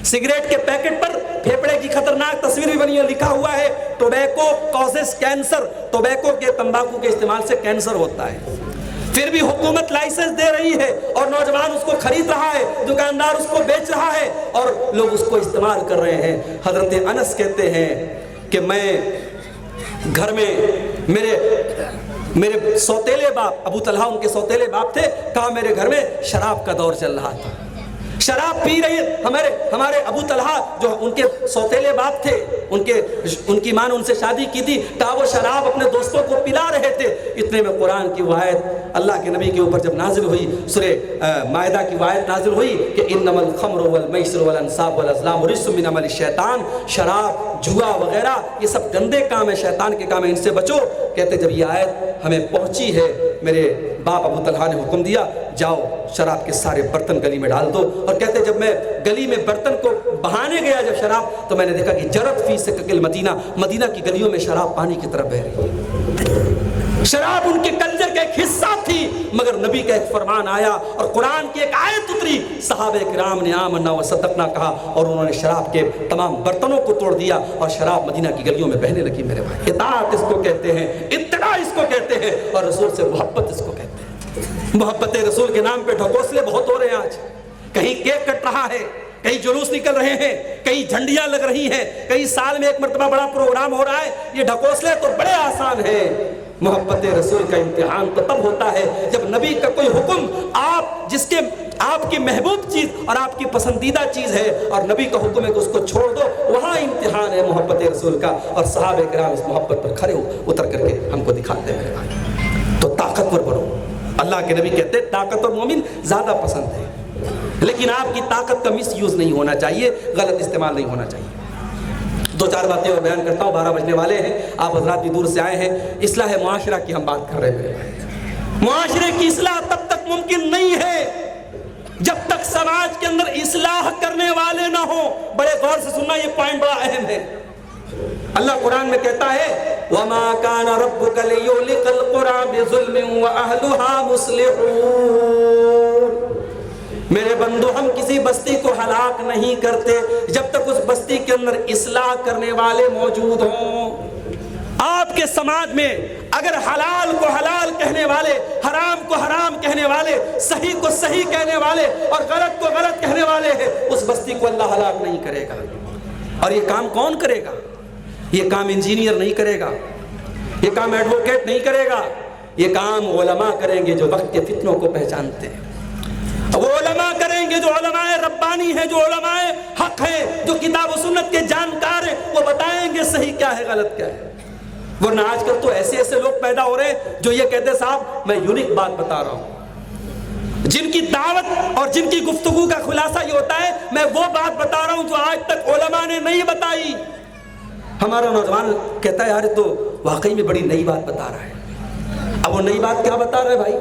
سگریٹ کے پیکٹ پر پھیپھڑے کی خطرناک تصویر بھی بنی ہے، لکھا ہوا ہے ٹوبیکو کازز کینسر، ٹوبیکو کے تمباکو کے استعمال سے کینسر ہوتا ہے۔ پھر بھی حکومت لائسنس دے رہی ہے اور نوجوان اس کو خرید رہا ہے، دکاندار اس کو بیچ رہا ہے اور لوگ اس کو استعمال کر رہے ہیں۔ حضرت انس کہتے ہیں کہ میں گھر میں میرے سوتیلے باپ، ابو طلحہ ان کے سوتیلے باپ تھے، کہا میرے گھر میں شراب کا دور چل رہا تھا، شراب پی رہی ہمارے ابو طلحہ جو ان کے سوتیلے باپ تھے، ان کی ماں نے ان سے شادی کی تھی، کہا وہ شراب اپنے دوستوں کو پلا رہے تھے۔ اتنے میں قرآن کی آیت اللہ کے نبی کے اوپر جب نازل ہوئی، سورہ مائدہ کی آیت نازل ہوئی کہ انما الخمر والمیسر والانصاب والازلام رجس من عمل الشیطان، شراب، جوا وغیرہ یہ سب گندے کام ہیں، شیطان کے کام ہیں، ان سے بچو۔ کہتے جب یہ آیت ہمیں پہنچی ہے، میرے باپ ابو طلحہ نے حکم دیا جاؤ شراب کے سارے برتن گلی میں ڈال دو، اور کہتے جب میں گلی میں برتن کو بہانے گیا جب شراب، تو میں نے دیکھا کہ جرت فی سکل مدینہ، مدینہ کی گلیوں میں شراب پانی کی طرح بہ رہی ہے۔ شراب ان کے کلچر کا ایک حصہ تھی، مگر نبی کا ایک فرمان آیا اور قرآن کی ایک آیت اتری، صحابہ کرام نے آمنا و صدقنا کہا اور انہوں نے شراب کے تمام برتنوں کو توڑ دیا اور شراب مدینہ کی گلیوں میں بہنے لگی۔ میرے بھائی، اطاعت اس کو کہتے ہیں، اتباع اس کو کہتے ہیں، اور رسول سے محبت اس کو کہتے ہیں۔ محبت رسول کے نام پہ ڈھکوسلے بہت ہو رہے ہیں آج، کہیں کیک کٹ رہا ہے، کہیں جلوس نکل رہے ہیں، کہیں جھنڈیاں لگ رہی ہیں، کہیں سال میں ایک مرتبہ بڑا پروگرام ہو رہا ہے۔ یہ ڈھکوسلے تو بڑے آسان ہیں، محبت رسول کا امتحان تو تب ہوتا ہے جب نبی کا کوئی حکم آپ کی محبوب چیز اور آپ کی پسندیدہ چیز ہے اور نبی کا حکم ہے کہ اس کو چھوڑ دو، وہاں امتحان ہے محبت رسول کا، اور صحابہ کرام اس محبت پر کھڑے اتر کر کے ہم کو دکھاتے ہیں۔ تو طاقتور بنو، اللہ کے نبی کہتے ہیں طاقتور مومن زیادہ پسند ہے، لیکن آپ کی طاقت کا مس یوز نہیں ہونا چاہیے، غلط استعمال نہیں ہونا چاہیے۔ دو چار باتیں اور بیان کرتا ہوں، 12 بجنے والے ہیں، آپ حضرات بھی دور سے آئے ہیں۔ اصلاح معاشرہ کی ہم بات کر رہے ہیں۔ معاشرے کی اصلاح تب تک ممکن نہیں ہے جب تک سماج کے اندر اصلاح کرنے والے نہ ہوں۔ بڑے غور سے سننا، یہ پوائنٹ بڑا اہم ہے۔ اللہ قرآن میں کہتا ہے وَمَا كَانَ رَبُّكَ لِيُهْلِكَ الْقُرَىٰ بِظُلْمٍ وَأَهْلُهَا مُصْلِحُونَ۔ میرے بندو، ہم کسی بستی کو ہلاک نہیں کرتے جب تک اس بستی کے اندر اصلاح کرنے والے موجود ہوں۔ آپ کے سماج میں اگر حلال کو حلال کہنے والے، حرام کو حرام کہنے والے، صحیح کو صحیح کہنے والے اور غلط کو غلط کہنے والے ہیں، اس بستی کو اللہ ہلاک نہیں کرے گا۔ اور یہ کام کون کرے گا؟ یہ کام انجینئر نہیں کرے گا، یہ کام ایڈوکیٹ نہیں کرے گا، یہ کام علماء کریں گے جو وقت کے فتنوں کو پہچانتے ہیں۔ وہ علماء کریں گے جو علماء ربانی ہیں، جو علماء حق ہیں، جو کتاب و سنت کے جانکار ہیں۔ وہ بتائیں گے صحیح کیا ہے، غلط کیا ہے۔ ورنہ آج کل تو ایسے ایسے لوگ پیدا ہو رہے ہیں جو یہ کہتے ہیں صاحب میں یونیک بات بتا رہا ہوں، جن کی دعوت اور جن کی گفتگو کا خلاصہ یہ ہوتا ہے میں وہ بات بتا رہا ہوں جو آج تک علماء نے نہیں بتائی۔ ہمارا نوجوان کہتا ہے یار تو واقعی میں بڑی نئی بات بتا رہا ہے۔ اب وہ نئی بات کیا بتا رہا ہے بھائی؟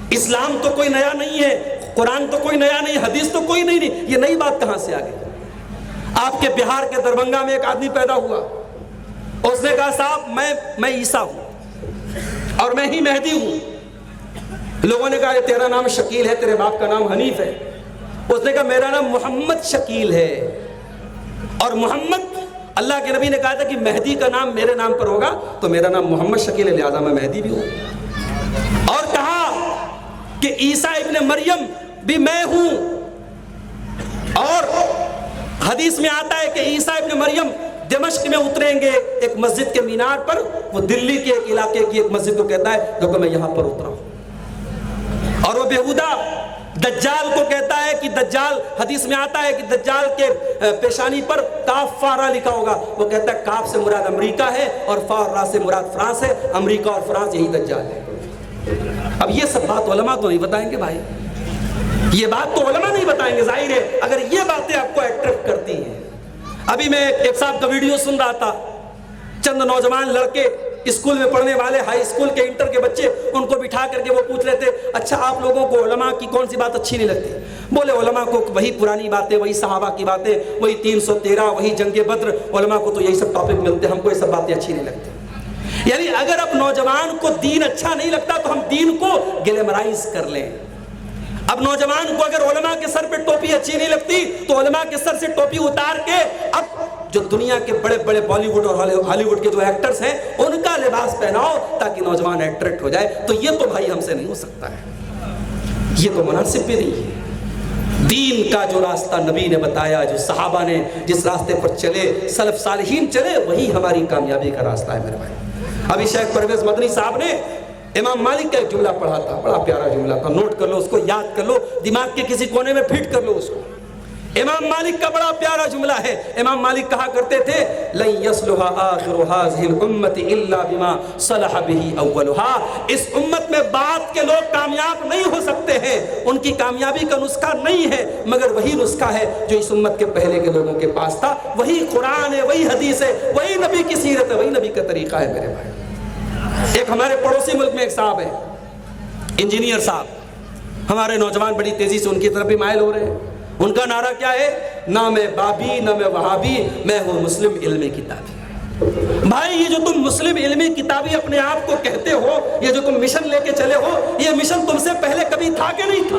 اسلام تو کوئی نیا نہیں ہے، قرآن تو کوئی نیا نہیں، حدیث تو کوئی نہیں، یہ نئی بات کہاں سے آ گئی؟ آپ کے بہار کے دربھنگا میں ایک آدمی پیدا ہوا، اس نے کہا صاحب میں عیسیٰ ہوں اور میں ہی مہدی ہوں۔ لوگوں نے کہا تیرا نام شکیل ہے، تیرے باپ کا نام حنیف ہے۔ اس نے کہا میرا نام محمد شکیل ہے، اور محمد، اللہ کے نبی نے کہا تھا کہ مہدی کا نام میرے نام پر ہوگا تو میرا نام محمد شکیل ہے، لہذا میں مہدی بھی ہوں۔ اور کہا کہ عیسیٰ ابن مریم بھی میں ہوں، اور حدیث میں آتا ہے کہ عیسیٰ ابن مریم دمشق میں اتریں گے ایک مسجد کے مینار پر، وہ دلی کے ایک علاقے کی ایک مسجد کو کہتا ہے جو کہ میں یہاں پر اترا ہوں۔ اور وہ بیہودہ دجال کو کہتا ہے کہ دجال، حدیث میں آتا ہے کہ دجال کے پیشانی پر کاف فا را لکھا ہوگا، وہ کہتا ہے کاف سے مراد امریکہ ہے اور فا اور را سے مراد فرانس ہے، امریکہ اور فرانس یہی دجال ہے۔ اب یہ سب بات علماء تو نہیں بتائیں گے بھائی، یہ بات تو علماء نہیں بتائیں گے۔ ظاہر ہے اگر یہ باتیں آپ کو اٹریکٹ کرتی ہیں۔ ابھی میں ایک صاحب کا ویڈیو سن رہا تھا، چند نوجوان لڑکے اسکول میں پڑھنے والے، ہائی اسکول کے انٹر کے بچے، ان کو بٹھا کر کے وہ پوچھ رہے تھے اچھا آپ لوگوں کو علماء کی کون سی بات اچھی نہیں لگتی؟ بولے علماء کو وہی پرانی باتیں، وہی صحابہ کی باتیں، وہی 313، وہی جنگ بدر، علماء کو تو یہی سب ٹاپک ملتے ہیں، ہم کو یہ سب باتیں اچھی نہیں لگتی۔ یعنی اگر اب نوجوان کو دین اچھا نہیں لگتا تو ہم دین کو گلیمرائز کر لیں۔ اب نوجوان کو اگر علماء کے سر پہ ٹوپی اچھی نہیں لگتی تو علماء کے سر سے ٹوپی اتار کے اب جو دنیا کے بڑے بڑے بالی ووڈ اور ہالی ووڈ کے جو ایکٹرز ہیں ان کا لباس پہناؤ تاکہ نوجوان اٹریکٹ ہو جائے۔ تو یہ تو بھائی ہم سے نہیں ہو سکتا ہے، یہ تو مناسب بھی نہیں ہے۔ دین کا جو راستہ نبی نے بتایا، جو صحابہ نے جس راستے پر چلے، سلف صالحین چلے، وہی ہماری کامیابی کا راستہ ہے میرے بھائی۔ ابھی شیخ پرویز مدنی صاحب نے امام مالک کا ایک جملہ پڑھا تھا، بڑا پیارا جملہ تھا، نوٹ کر لو اس کو، یاد کر لو، دماغ کے کسی کونے میں فٹ کر لو اس کو۔ امام مالک کا بڑا پیارا جملہ ہے۔ امام مالک کہا کرتے تھے لن يصلح آخر هذه الامة الا بما صلح به اولها۔ اس امت میں بعد کے لوگ کامیاب نہیں ہو سکتے ہیں، ان کی کامیابی کا نسخہ نہیں ہے مگر وہی نسخہ ہے جو اس امت کے پہلے کے لوگوں کے پاس تھا، وہی قرآن ہے، وہی حدیث ہے، وہی نبی کی سیرت ہے، وہی نبی کا طریقہ ہے میرے بھائی۔ ایک ہمارے پڑوسی ملک میں ایک صاحب ہے، انجینئر صاحب، ہمارے نوجوان بڑی تیزی سے ان کی طرف بھی مائل ہو رہے ہیں۔ ان کا نعرہ کیا ہے؟ نہ میں بابی نہ میں وہابی، میں ہوں مسلم علمی کتابی۔ بھائی یہ جو تم مسلم علمی کتابی اپنے آپ کو کہتے ہو، یہ جو تم مشن لے کے چلے ہو، یہ مشن تم سے پہلے کبھی تھا کہ نہیں تھا؟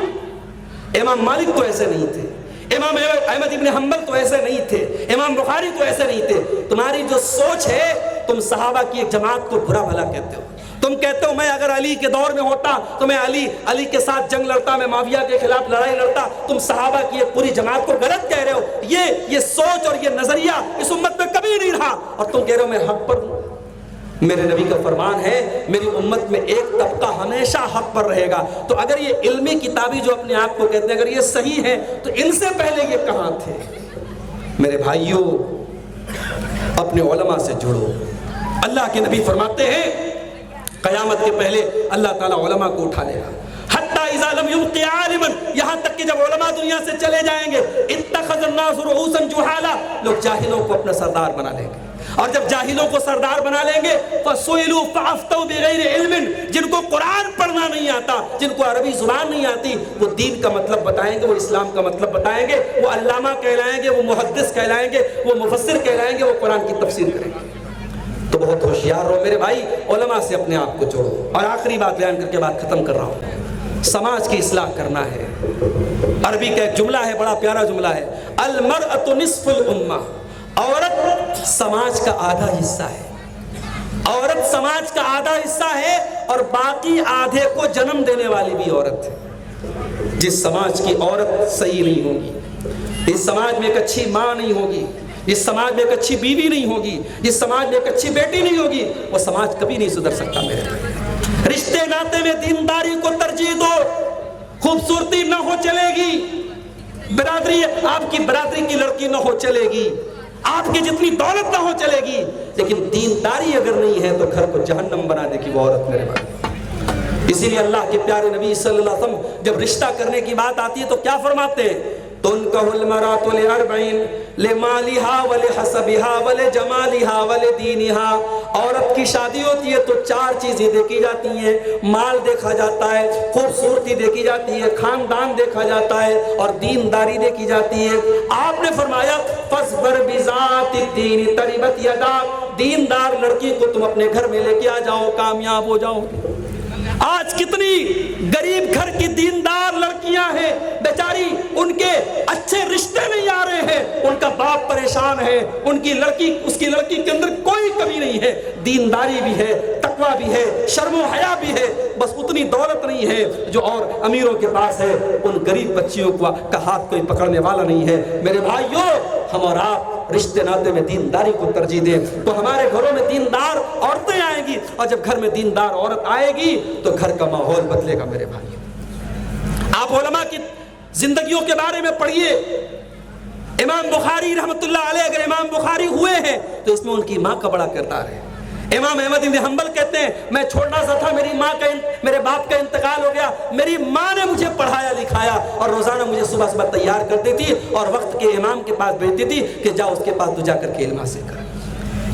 امام مالک تو ایسے نہیں تھے، امام احمد ابن حنبل تو ایسے نہیں تھے، امام بخاری تو ایسے نہیں تھے۔ تمہاری جو سوچ ہے، تم صحابہ کی ایک جماعت کو برا بھلا کہتے ہو۔ تم کہتے ہو میں اگر علی کے دور میں ہوتا تو میں علی کے ساتھ جنگ لڑتا، میں معاویہ کے خلاف لڑائی لڑتا۔ تم صحابہ کی ایک پوری جماعت کو غلط کہہ رہے ہو۔ یہ سوچ اور یہ نظریہ اس امت میں کبھی نہیں رہا، اور تم کہہ رہے ہو میں حق پر ہوں۔ میرے نبی کا فرمان ہے میری امت میں ایک طبقہ ہمیشہ حق پر رہے گا۔ تو اگر یہ علمی کتابی جو اپنے آپ کو کہتے ہیں اگر یہ صحیح ہے تو ان سے پہلے یہ کہاں تھے؟ میرے بھائیوں اپنے علماء سے جڑو۔ اللہ کے نبی فرماتے ہیں قیامت کے پہلے اللہ تعالیٰ علماء کو اٹھا لے گا. حتیٰ اذا لم یبق عالما، یہاں تک کہ جب علماء دنیا سے چلے جائیں گے، اتخذ الناس رؤوسا جہالا، لوگ جاہلوں کو اپنا سردار بنا لیں گے. اور جب جاہلوں کو سردار بنا لیں گے، فَسُئِلُوا فَأَفْتَوْا بِغَيْرِ عِلْمٍ، جن کو قرآن پڑھنا نہیں آتا، جن کو عربی زبان نہیں آتی، وہ دین کا مطلب بتائیں گے، وہ اسلام کا مطلب بتائیں گے، وہ علامہ کہلائیں گے، وہ محدث کہلائیں گے، وہ مفسر کہلائیں گے، وہ قرآن کی تفسیر کریں گے. تو بہت ہوشیار رہو میرے بھائی، علماء سے اپنے آپ کو جوڑو. اور آخری بات بیان کر کے بات ختم کر رہا ہوں. سماج کی اصلاح کرنا ہے. عربی کا ایک جملہ ہے، بڑا پیارا جملہ ہے، المرأة نصف الامہ، عورت سماج کا آدھا حصہ ہے. عورت سماج کا آدھا حصہ ہے اور باقی آدھے کو جنم دینے والی بھی عورت ہے. جس سماج کی عورت صحیح نہیں ہوگی، اس سماج میں ایک اچھی ماں نہیں ہوگی، اس سماج میں ایک اچھی بیوی نہیں ہوگی، اس سماج میں ایک اچھی بیٹی نہیں ہوگی، وہ سماج کبھی نہیں سدھر سکتا میرے بھائی. رشتے ناطے میں دینداری کو ترجیح دو. خوبصورتی نہ ہو چلے گی، برادری آپ کی برادری کی لڑکی نہ ہو چلے گی، آپ کی جتنی دولت نہ ہو چلے گی، لیکن دینداری اگر نہیں ہے تو گھر کو جہنم بنا دے گی وہ عورت میرے بھائی. اسی لیے اللہ کے پیارے نبی صلی اللہ علیہ وسلم جب رشتہ کرنے کی بات آتی ہے تو کیا فرماتے ہیں؟ تُنْكَحُ الْمَرْأَةُ لِأَرْبَعِينَ لِمَالِهَا وَلِحَسَبِهَا وَلِجَمَالِهَا وَلِدِينِهَا. عورت کی شادی ہوتی ہے تو 4 چیزیں دیکھی جاتی ہیں. مال دیکھا جاتا ہے، خوبصورتی دیکھی جاتی ہے، خاندان دیکھا جاتا ہے، اور دینداری دیکھی جاتی ہے. آپ نے فرمایا فَاصْبِرْ بِذَاتِ الدِّينِ تَرِبَتْ يَدَاكَ، دیندار لڑکی کو تم اپنے گھر میں لے کے آ جاؤ، کامیاب ہو جاؤ. آج کتنی غریب گھر کی دیندار لڑکیاں ہیں، بیچاری ان کے اچھے رشتے نہیں آ رہے ہیں، ان کا باپ پریشان ہے، اس کی لڑکی کے اندر کوئی کمی نہیں ہے، دینداری بھی ہے، تقوی بھی ہے، شرم و حیا بھی ہے، بس اتنی دولت نہیں ہے جو اور امیروں کے پاس ہے. ان غریب بچیوں کا ہاتھ کوئی پکڑنے والا نہیں ہے. میرے بھائیوں، ہم اور آپ رشتے ناطے میں دینداری کو ترجیح دیں تو ہمارے گھروں میں دیندار عورتیں آئیں گی، اور جب گھر میں دیندار عورت آئے گی تو گھر کا ماحول بدلے گا میرے بھائی. آپ علماء کی زندگیوں کے بارے میں پڑھیے. امام بخاری رحمت اللہ علیہ اگر امام بخاری ہوئے ہیں تو اس میں ان کی ماں کا بڑا کردار ہے. امام احمد بن حنبل کہتے ہیں میں چھوٹا سا تھا، میرے باپ کا انتقال ہو گیا، میری ماں نے مجھے پڑھایا لکھایا اور روزانہ مجھے صبح صبح تیار کرتی تھی اور وقت کے امام کے پاس بھیجتی تھی کہ جا اس کے پاس تو جا کر کے علم حاصل کر.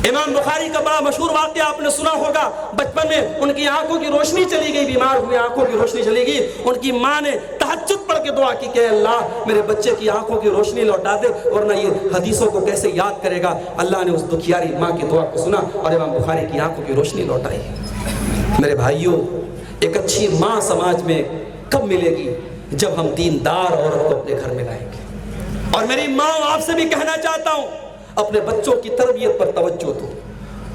امام بخاری کا بڑا مشہور واقعہ آپ نے سنا ہوگا، بچپن میں ان کی آنکھوں کی روشنی چلی گئی، بیمار ہوئے، آنکھوں کی روشنی چلی گئی. ان کی ماں نے تہجد پڑھ کے دعا کی کہ اللہ میرے بچے کی آنکھوں کی روشنی لوٹا دے، ورنہ یہ حدیثوں کو کیسے یاد کرے گا. اللہ نے اس دکھیاری ماں کی دعا کو سنا اور امام بخاری کی آنکھوں کی روشنی لوٹائی. میرے بھائیوں، ایک اچھی ماں سماج میں کب ملے گی؟ جب ہم دیندار عورت کو اپنے گھر میں لائیں گے. اور میری ماں آپ سے بھی کہنا چاہتا ہوں، اپنے بچوں کی تربیت پر توجہ دو.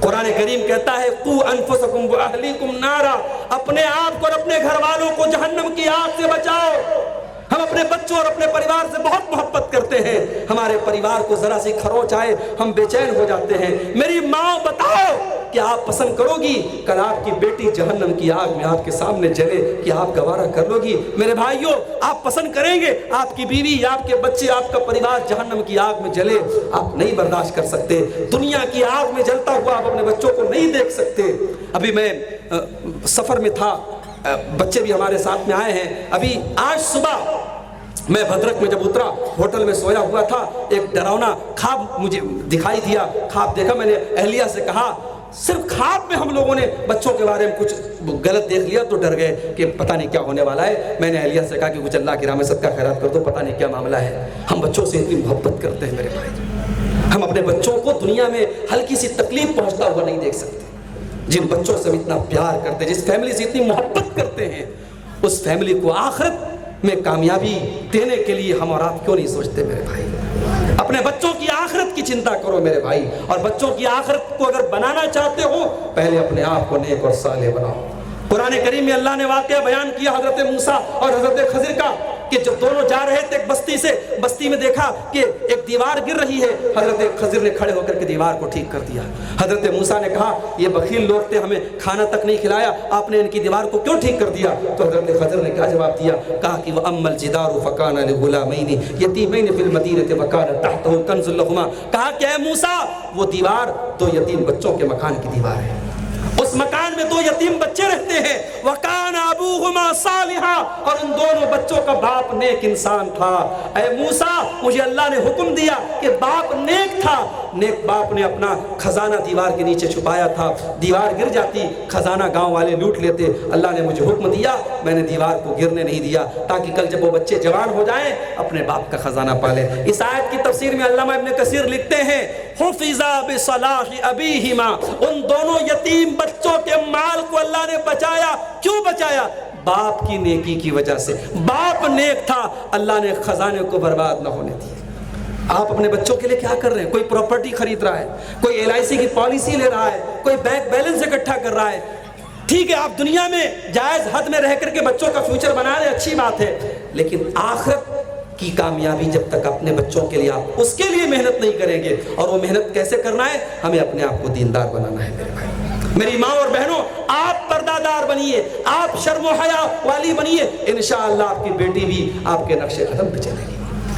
قرآن کریم کہتا ہے قُوا أَنفُسَكُمْ وَأَهْلِيكُمْ نَارًا، اپنے آپ کو اور اپنے گھر والوں کو جہنم کی آگ سے بچاؤ. ہم اپنے بچوں اور اپنے پریوار سے بہت محبت کرتے ہیں، ہمارے پریوار کو ذرا سی کھروچ آئے ہم بے چین ہو جاتے ہیں. میری ماں بتاؤ کہ آپ پسند کرو گی کل آپ کی بیٹی جہنم کی آگ میں آپ کے سامنے جلے کہ آپ گوارا کر لو گی؟ میرے بھائیوں، آپ پسند کریں گے آپ کی بیوی، آپ کے بچے، آپ کا پریوار جہنم کی آگ میں جلے؟ آپ نہیں برداشت کر سکتے. دنیا کی آگ میں جلتا ہوا آپ اپنے بچوں کو نہیں دیکھ سکتے. ابھی میں سفر میں تھا، بچے بھی ہمارے ساتھ میں آئے ہیں. ابھی آج صبح میں بھدرک میں جب اترا، ہوٹل میں سویا ہوا تھا، ایک ڈراؤنا خواب مجھے دکھائی دیا. خواب دیکھا، میں نے اہلیہ سے کہا صرف خواب میں ہم لوگوں نے بچوں کے بارے میں کچھ غلط دیکھ لیا تو ڈر گئے کہ پتہ نہیں کیا ہونے والا ہے. میں نے اہلیہ سے کہا کہ کچھ اللہ کی راہ میں صدقہ خیرات کر دو، پتہ نہیں کیا معاملہ ہے. ہم بچوں سے اتنی محبت کرتے ہیں میرے بھائی، ہم اپنے بچوں کو دنیا میں ہلکی سی تکلیف پہنچتا ہوا نہیں دیکھ سکتے. جن بچوں سے ہم اتنا پیار کرتے ہیں، جس فیملی سے اتنی محبت کرتے ہیں، اس فیملی کو آخرت میں کامیابی دینے کے لیے ہم اور آپ کیوں نہیں سوچتے میرے بھائی؟ اپنے بچوں کی آخرت کی چنتا کرو میرے بھائی. اور بچوں کی آخرت کو اگر بنانا چاہتے ہو، پہلے اپنے آپ کو نیک اور صالح بناؤ. قرآن کریم میں اللہ نے واقعہ بیان کیا حضرت موسیٰ اور حضرت خضر کا کہ جب دونوں جا رہے تھے ایک بستی سے، بستی میں دیکھا کہ ایک دیوار گر رہی ہے. حضرت خضر نے کھڑے ہو کر کے دیوار کو ٹھیک کر دیا. حضرت موسیٰ نے کہا یہ بخیل لوگ تھے، ہمیں کھانا تک نہیں کھلایا، آپ نے ان کی دیوار کو کیوں ٹھیک کر دیا؟ تو حضرت خضر نے کیا جواب دیا؟ کہا کہ وَأَمَّا الْجِدَارُ فَكَانَ لِغُلَامَيْنِ يَتِيمَيْنِ فِي الْمَدِينَةِ وَكَانَ تَحْتَهُ كَنْزٌ لَهُمَا. کہا کہ اے موسیٰ، وہ دیوار 2 یتیم بچوں کے مکان کی دیوار ہے. اس مکان میں 2 یتیم بچے رہتے ہیں. وَكَانَ أَبُوهُمَا صَالِحًا, اور ان دونوں بچوں کا باپ نیک انسان تھا. اے موسیٰ, مجھے اللہ نے حکم دیا کہ باپ نیک تھا. نیک باپ نے اپنا خزانہ دیوار کے نیچے چھپایا تھا. دیوار گر جاتی, خزانہ گاؤں والے لوٹ لیتے. اللہ نے مجھے حکم دیا, میں نے دیوار کو گرنے نہیں دیا, تاکہ کل جب وہ بچے جوان ہو جائیں اپنے باپ کا خزانہ پالے. اس آیت کی تفسیر میں علامہ ابن کثیر لکھتے ہیں, حفظا بصلاح ابیہما, ان دونوں یتیم بچوں کے مال کو اللہ نے بچایا. کیوں بچایا؟ باپ کی نیکی کی وجہ سے. باپ نیک تھا, اللہ نے خزانے کو برباد نہ ہونے دیا. آپ اپنے بچوں کے لیے کیا کر رہے ہیں؟ کوئی پراپرٹی خرید رہا ہے, کوئی LIC کی پالیسی لے رہا ہے, کوئی بینک بیلنس اکٹھا کر رہا ہے. ٹھیک ہے, آپ دنیا میں جائز حد میں رہ کر کے بچوں کا فیوچر بنا رہے, اچھی بات ہے, لیکن آخرت کی کامیابی جب تک اپنے بچوں کے لیے آپ اس کے لیے محنت نہیں کریں گے. اور وہ محنت کیسے کرنا ہے؟ ہمیں اپنے آپ کو دیندار بنانا ہے. میرے بھائی, میری ماں اور بہنوں, آپ پردہ دار بنیے, آپ شرم و حیا والی بنیے, انشاءاللہ آپ کی بیٹی بھی آپ کے نقش قدم پہ چلے گی.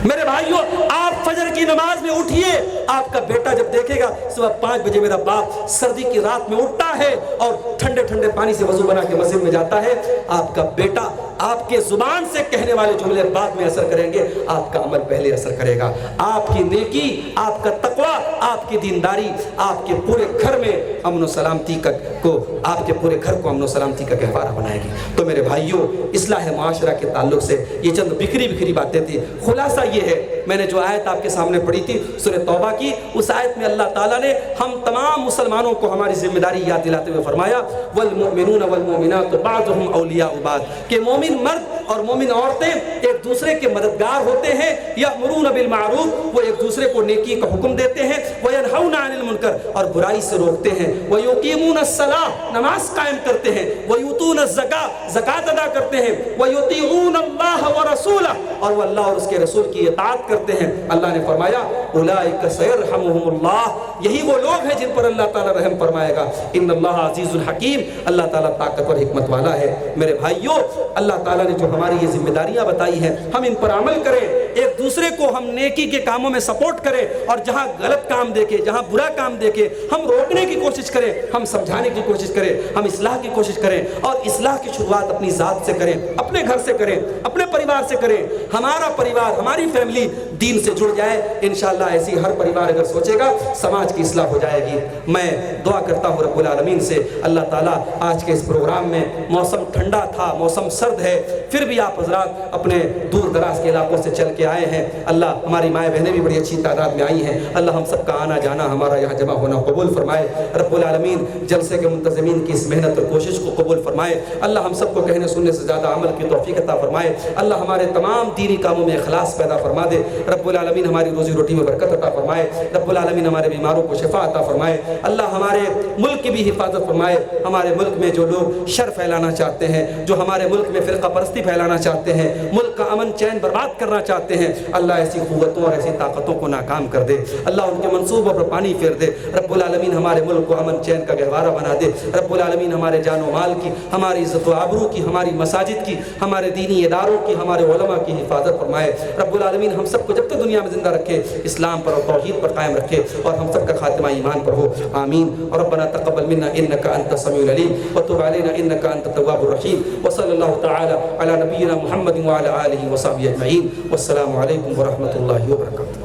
میرے بھائیوں, آپ فجر کی نماز میں اٹھیے, آپ کا بیٹا جب دیکھے گا صبح 5 بجے میرا باپ سردی کی رات میں اٹھتا ہے اور ٹھنڈے ٹھنڈے پانی سے وضو بنا کے مسجد میں جاتا ہے, آپ کا بیٹا آپ کے زبان سے کہنے والے جملے بعد میں اثر کریں گے, آپ کا عمل پہلے اثر کرے گا. آپ کی نیکی, آپ کا تقوی, آپ کی دینداری آپ کے پورے گھر میں امن و سلامتی کو, آپ کے پورے گھر کو امن و سلامتی کا گہوارہ بنائے گی. تو میرے بھائیوں, اصلاح معاشرہ کے تعلق سے یہ چند بکھری باتیں تھی. خلاصہ یہ ہے, میں نے جو آیت آپ کے سامنے پڑھی تھی سورہ توبہ کی, اس آیت میں اللہ تعالیٰ نے ہم تمام مسلمانوں کو ہماری ذمہ داری یاد دلاتے ہوئے فرمایا, والمؤمنون والمؤمنات بعضهم اولیاء بعض, کہ مومن مرد اور مومن عورتیں ایک دوسرے کے مددگار ہوتے ہیں. یأمرون بالمعروف, وہ ایک دوسرے کو نیکی کا حکم دیتے ہیں. وینہون عن المنکر, اور برائی سے روکتے ہیں. ویقیمون الصلاۃ, نماز قائم کرتے ہیں. ویؤتون الزکاۃ, زکات ادا کرتے ہیں. ویطیعون اللہ ورسولہ, اور وہ اللہ اور اس کے رسول کی اطاعت کرتے ہیں. اللہ نے فرمایا اولئک سیرحمہم اللہ, یہی وہ لوگ ہیں جن پر اللہ تعالیٰ رحم فرمائے گا. ان اللہ عزیز الحکیم, اللہ تعالیٰ طاقتور حکمت والا ہے. میرے بھائیوں, اللہ تعالیٰ نے جو ہماری یہ ذمہ داریاں بتائی ہیں ہم ان پر عمل کریں. ایک دوسرے کو ہم نیکی کے کاموں میں سپورٹ کریں, اور جہاں غلط کام دیکھیں, جہاں برا کام دیکھیں, ہم روکنے کی کوشش کریں, ہم سمجھانے کی کوشش کریں, ہم اصلاح کی کوشش کریں. اور اصلاح کی شروعات اپنی ذات سے کریں, اپنے گھر سے کریں, اپنے پریوار سے کریں. ہمارا پریوار, ہماری فیملی دین سے جڑ جائے, انشاءاللہ ایسی ہر پریوار اگر سوچے گا سماج کی اصلاح ہو جائے گی. میں دعا کرتا ہوں رب العالمین سے, اللہ تعالیٰ آج کے اس پروگرام میں, موسم ٹھنڈا تھا, موسم سرد ہے, پھر بھی آپ حضرات اپنے دور دراز کے علاقوں سے چل کے آئے ہیں. اللہ, ہماری مائیں بہنیں بھی بڑی اچھی تعداد میں آئی ہیں. اللہ ہم سب کا آنا جانا, ہمارا یہاں جمع ہونا قبول فرمائے. رب العالمین جلسے کے منتظمین کی اس محنت اور کوشش کو قبول فرمائے. اللہ ہم سب کو کہنے سننے سے زیادہ عمل کی توفیق عطا فرمائے. اللہ ہمارے تمام دینی کاموں میں اخلاص پیدا فرما دے. رب العالمین ہماری روزی روٹی میں برکت عطا فرمائے. رب العالمین ہمارے بیماروں کو شفا عطا فرمائے. اللہ ہمارے ملک کی بھی حفاظت فرمائے. ہمارے ملک میں جو لوگ شر پھیلانا چاہتے ہیں, جو ہمارے ملک میں فرقہ پرستی پھیلانا چاہتے ہیں, ملک کا امن چین برباد کرنا چاہتے ہیں, اللہ ایسی قوتوں اور ایسی طاقتوں کو ناکام کر دے. اللہ ان کے منصوبوں پر پانی پھیر دے. رب العالمین ہمارے ملک کو امن چین کا گہوارہ بنا دے. رب العالمین ہمارے جان و مال کی, ہماری عزت و آبرو کی, ہماری مساجد کی, ہمارے دینی اداروں کی, ہمارے علماء کی حفاظت فرمائے. رب العالمین ہم سب کو جب تک دنیا میں زندہ رکھے اسلام پر اور توحید پر قائم رکھے, اور ہم سب کا خاتمہ ایمان پر ہو. آمین. اور ربنا تقبل منا انك انت السميع العليم وتب علينا انك انت التواب الرحيم. وصلى الله تعالى على نبينا محمد وعلى اله وصحبه اجمعين. والسلام عليكم ورحمة الله وبركاته.